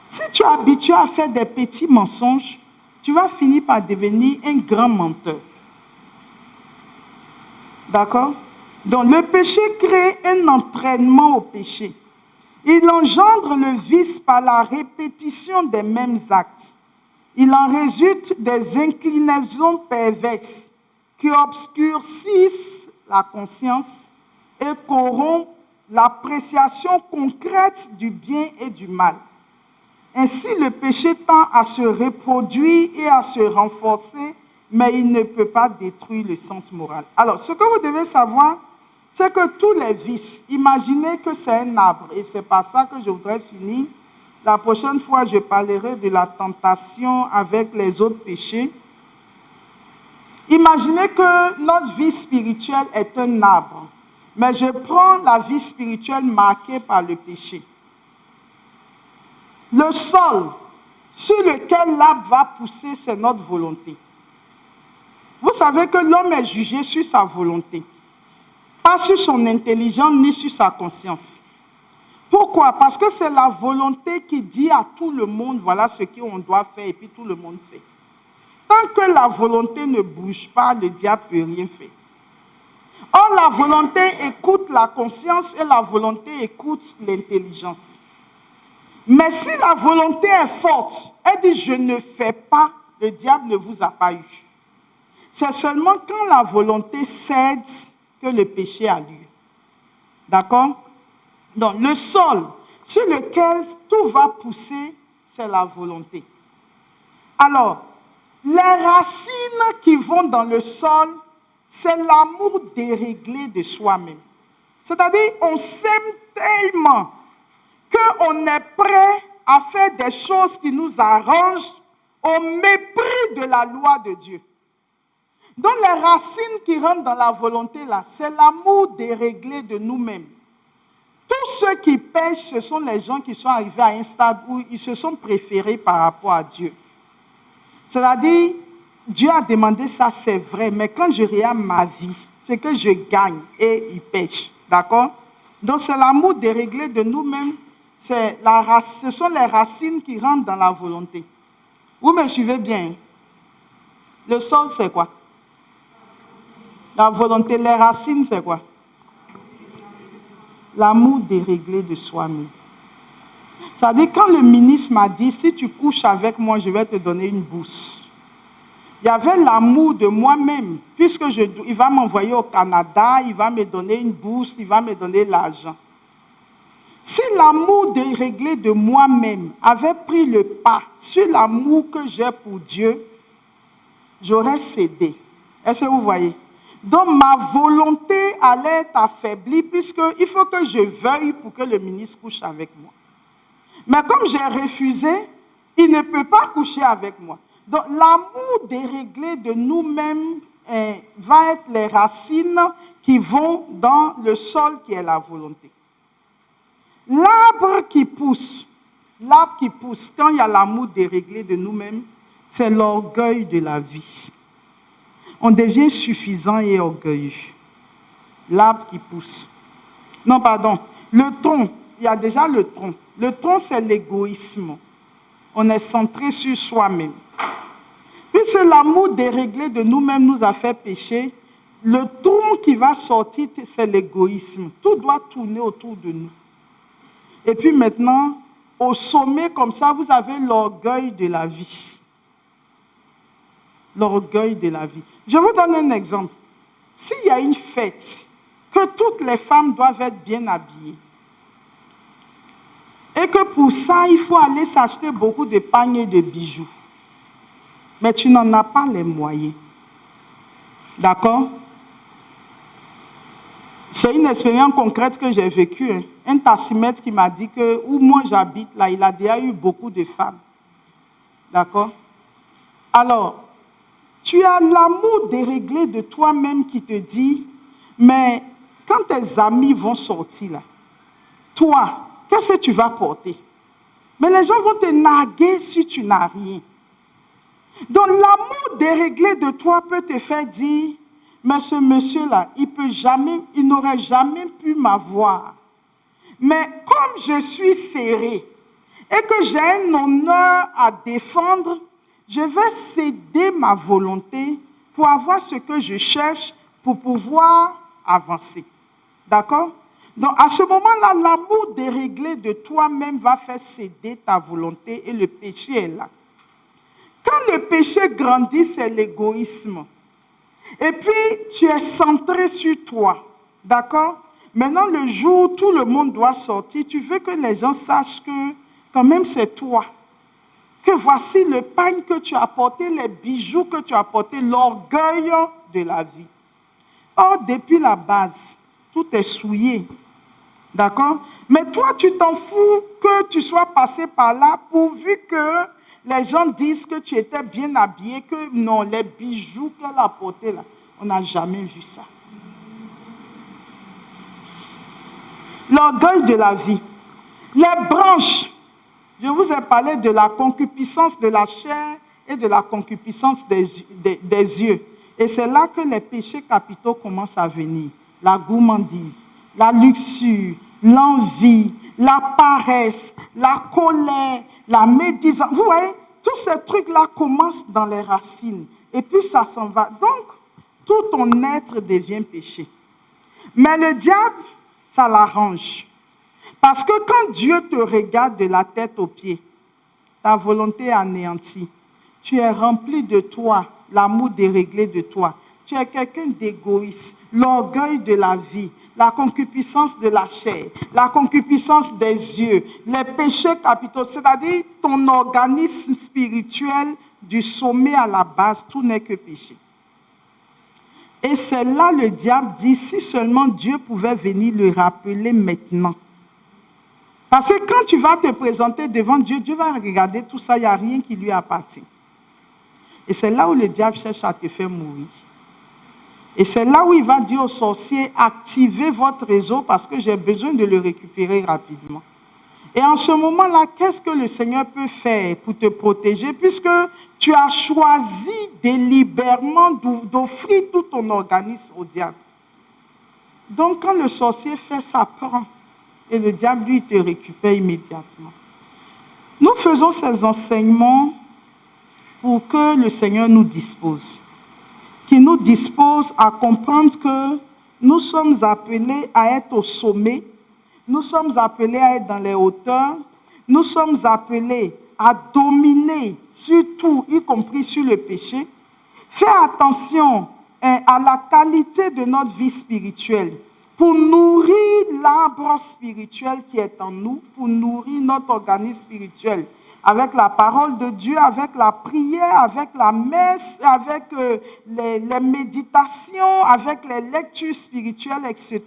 Speaker 1: Si tu es habitué à faire des petits mensonges, tu vas finir par devenir un grand menteur. D'accord? Donc, le péché crée un entraînement au péché. Il engendre le vice par la répétition des mêmes actes. Il en résulte des inclinaisons perverses qui obscurcissent la conscience et corrompent l'appréciation concrète du bien et du mal. Ainsi, le péché tend à se reproduire et à se renforcer, mais il ne peut pas détruire le sens moral. Alors, ce que vous devez savoir, c'est que tous les vices, imaginez que c'est un arbre, et c'est par ça que je voudrais finir. La prochaine fois, je parlerai de la tentation avec les autres péchés. Imaginez que notre vie spirituelle est un arbre, mais je prends la vie spirituelle marquée par le péché. Le sol sur lequel l'arbre va pousser, c'est notre volonté. Vous savez que l'homme est jugé sur sa volonté, pas sur son intelligence ni sur sa conscience. Pourquoi? Parce que c'est la volonté qui dit à tout le monde, voilà ce qu'on doit faire, et puis tout le monde fait. Tant que la volonté ne bouge pas, le diable ne peut rien faire. Or, la volonté écoute la conscience et la volonté écoute l'intelligence. Mais si la volonté est forte, elle dit « je ne fais pas », le diable ne vous a pas eu. C'est seulement quand la volonté cède que le péché a lieu. D'accord? Donc, le sol sur lequel tout va pousser, c'est la volonté. Alors, les racines qui vont dans le sol, c'est l'amour déréglé de soi-même. C'est-à-dire, on s'aime tellement qu'on est prêt à faire des choses qui nous arrangent au mépris de la loi de Dieu. Donc, les racines qui rentrent dans la volonté, là, c'est l'amour déréglé de nous-mêmes. Tous ceux qui pêchent, ce sont les gens qui sont arrivés à un stade où ils se sont préférés par rapport à Dieu. C'est-à-dire, Dieu a demandé ça, c'est vrai, mais quand je regarde ma vie, c'est que je gagne et ils pêchent. D'accord? Donc, c'est l'amour déréglé de nous-mêmes. Ce sont les racines qui rentrent dans la volonté. Vous me suivez bien? Le sol, c'est quoi? La volonté, les racines, c'est quoi? L'amour déréglé de soi-même. C'est-à-dire, quand le ministre m'a dit, si tu couches avec moi, je vais te donner une bourse. Il y avait l'amour de moi-même, puisque il va m'envoyer au Canada, il va me donner une bourse, il va me donner l'argent. Si l'amour déréglé de moi-même avait pris le pas sur l'amour que j'ai pour Dieu, j'aurais cédé. Est-ce que vous voyez? Donc, ma volonté allait être affaiblie, puisqu'il faut que je veuille pour que le ministre couche avec moi. Mais comme j'ai refusé, il ne peut pas coucher avec moi. Donc, l'amour déréglé de nous-mêmes va être les racines qui vont dans le sol qui est la volonté. L'arbre qui pousse, quand il y a l'amour déréglé de nous-mêmes, c'est l'orgueil de la vie. On devient suffisant et orgueilleux. L'arbre qui pousse. Non, pardon. Le tronc, il y a déjà le tronc. Le tronc, c'est l'égoïsme. On est centré sur soi-même. Puisque l'amour déréglé de nous-mêmes nous a fait pécher, le tronc qui va sortir, c'est l'égoïsme. Tout doit tourner autour de nous. Et puis maintenant, au sommet comme ça, vous avez l'orgueil de la vie. L'orgueil de la vie. Je vous donne un exemple. S'il y a une fête, que toutes les femmes doivent être bien habillées, et que pour ça, il faut aller s'acheter beaucoup de pagnes et de bijoux, mais tu n'en as pas les moyens. D'accord? C'est une expérience concrète que j'ai vécue. Hein. Un tassimètre qui m'a dit que où moi j'habite, là, il a déjà eu beaucoup de femmes. D'accord? Alors, tu as l'amour déréglé de toi-même qui te dit, mais quand tes amis vont sortir là, toi, qu'est-ce que tu vas porter? Mais les gens vont te narguer si tu n'as rien. Donc l'amour déréglé de toi peut te faire dire, mais ce monsieur-là, il n'aurait jamais pu m'avoir. Mais comme je suis serré et que j'ai un honneur à défendre, je vais céder ma volonté pour avoir ce que je cherche pour pouvoir avancer. D'accord? Donc, à ce moment-là, l'amour déréglé de toi-même va faire céder ta volonté et le péché est là. Quand le péché grandit, c'est l'égoïsme. Et puis, tu es centré sur toi. D'accord? Maintenant, le jour où tout le monde doit sortir, tu veux que les gens sachent que quand même c'est toi. Que voici le pain que tu as porté, les bijoux que tu as portés, l'orgueil de la vie. Or, depuis la base, tout est souillé. D'accord? Mais toi, tu t'en fous que tu sois passé par là pourvu que les gens disent que tu étais bien habillé, que non, les bijoux qu'elle a portés là, on n'a jamais vu ça. L'orgueil de la vie. Les branches. Je vous ai parlé de la concupiscence de la chair et de la concupiscence des yeux. Et c'est là que les péchés capitaux commencent à venir. La gourmandise, la luxure, l'envie, la paresse, la colère, la médisance. Vous voyez, tous ces trucs-là commencent dans les racines. Et puis ça s'en va. Donc, tout ton être devient péché. Mais le diable, ça l'arrange. Parce que quand Dieu te regarde de la tête aux pieds, ta volonté est anéantie. Tu es rempli de toi, l'amour déréglé de toi. Tu es quelqu'un d'égoïste, l'orgueil de la vie, la concupiscence de la chair, la concupiscence des yeux, les péchés capitaux, c'est-à-dire ton organisme spirituel du sommet à la base, tout n'est que péché. Et c'est là le diable dit, si seulement Dieu pouvait venir le rappeler maintenant. Parce que quand tu vas te présenter devant Dieu, Dieu va regarder tout ça, il n'y a rien qui lui appartient. Et c'est là où le diable cherche à te faire mourir. Et c'est là où il va dire aux sorciers, activez votre réseau parce que j'ai besoin de le récupérer rapidement. Et en ce moment-là, qu'est-ce que le Seigneur peut faire pour te protéger puisque tu as choisi délibérément d'offrir tout ton organisme au diable. Donc quand le sorcier fait ça, prend. Et le diable, lui, te récupère immédiatement. Nous faisons ces enseignements pour que le Seigneur nous dispose. Qui nous dispose à comprendre que nous sommes appelés à être au sommet. Nous sommes appelés à être dans les hauteurs. Nous sommes appelés à dominer sur tout, y compris sur le péché. Faire attention à la qualité de notre vie spirituelle. Pour nourrir l'arbre spirituel qui est en nous, pour nourrir notre organisme spirituel, avec la parole de Dieu, avec la prière, avec la messe, avec les méditations, avec les lectures spirituelles, etc.,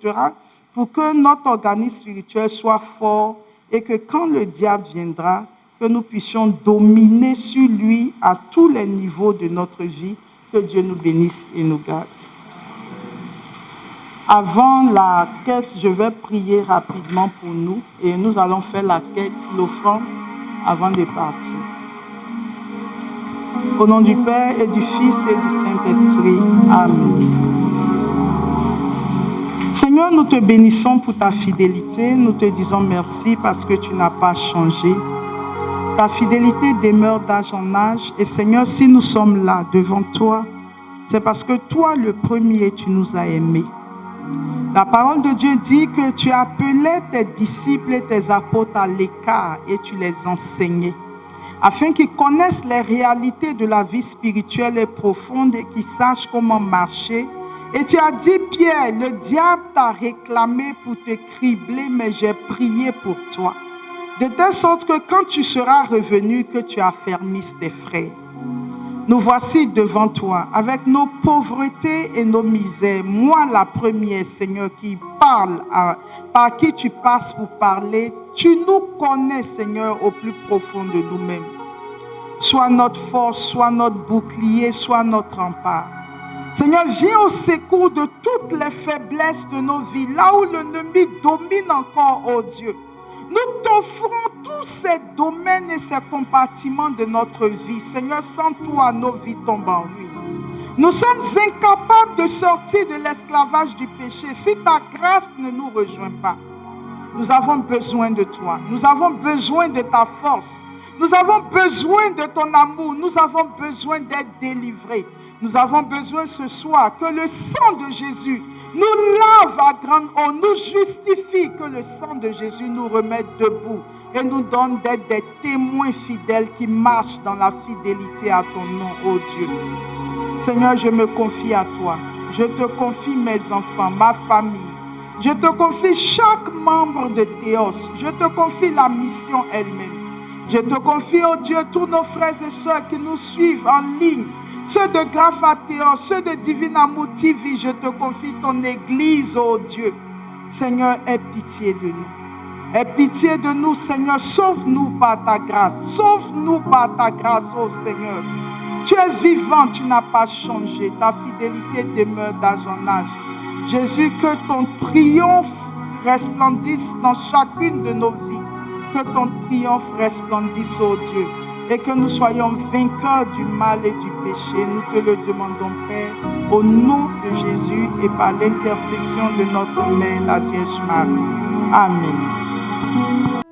Speaker 1: pour que notre organisme spirituel soit fort et que quand le diable viendra, que nous puissions dominer sur lui à tous les niveaux de notre vie. Que Dieu nous bénisse et nous garde. Avant la quête, je vais prier rapidement pour nous et nous allons faire la quête, l'offrande, avant de partir. Au nom du Père et du Fils et du Saint-Esprit. Amen. Seigneur, nous te bénissons pour ta fidélité. Nous te disons merci parce que tu n'as pas changé. Ta fidélité demeure d'âge en âge. Et Seigneur, si nous sommes là devant toi, c'est parce que toi, le premier, tu nous as aimés. La parole de Dieu dit que tu appelais tes disciples et tes apôtres à l'écart et tu les enseignais, afin qu'ils connaissent les réalités de la vie spirituelle et profonde et qu'ils sachent comment marcher. Et tu as dit, Pierre, le diable t'a réclamé pour te cribler, mais j'ai prié pour toi. De telle sorte que quand tu seras revenu, que tu affermisses tes frères. Nous voici devant toi, avec nos pauvretés et nos misères. Moi, la première, Seigneur, qui parle, par qui tu passes pour parler. Tu nous connais, Seigneur, au plus profond de nous-mêmes. Sois notre force, sois notre bouclier, sois notre rempart. Seigneur, viens au secours de toutes les faiblesses de nos vies, là où l'ennemi domine encore, oh Dieu. Nous t'offrons tous ces domaines et ces compartiments de notre vie. Seigneur, sans toi, nos vies tombent en ruine. Nous sommes incapables de sortir de l'esclavage du péché si ta grâce ne nous rejoint pas. Nous avons besoin de toi. Nous avons besoin de ta force. Nous avons besoin de ton amour. Nous avons besoin d'être délivrés. Nous avons besoin ce soir que le sang de Jésus nous lave à grande eau, nous justifie, que le sang de Jésus nous remette debout et nous donne d'être des témoins fidèles qui marchent dans la fidélité à ton nom, ô Dieu. Seigneur, je me confie à toi. Je te confie mes enfants, ma famille. Je te confie chaque membre de Théos. Je te confie la mission elle-même. Je te confie, ô Dieu, tous nos frères et sœurs qui nous suivent en ligne. Ceux de Grapha Théos, ceux de Divine Amour TV, je te confie ton Église, ô Dieu. Seigneur, aie pitié de nous. Aie pitié de nous, Seigneur. Sauve-nous par ta grâce. Sauve-nous par ta grâce, ô Seigneur. Tu es vivant, tu n'as pas changé. Ta fidélité demeure d'âge en âge. Jésus, que ton triomphe resplendisse dans chacune de nos vies. Que ton triomphe resplendisse, ô Dieu. Et que nous soyons vainqueurs du mal et du péché. Nous te le demandons, Père, au nom de Jésus et par l'intercession de notre Mère, la Vierge Marie. Amen.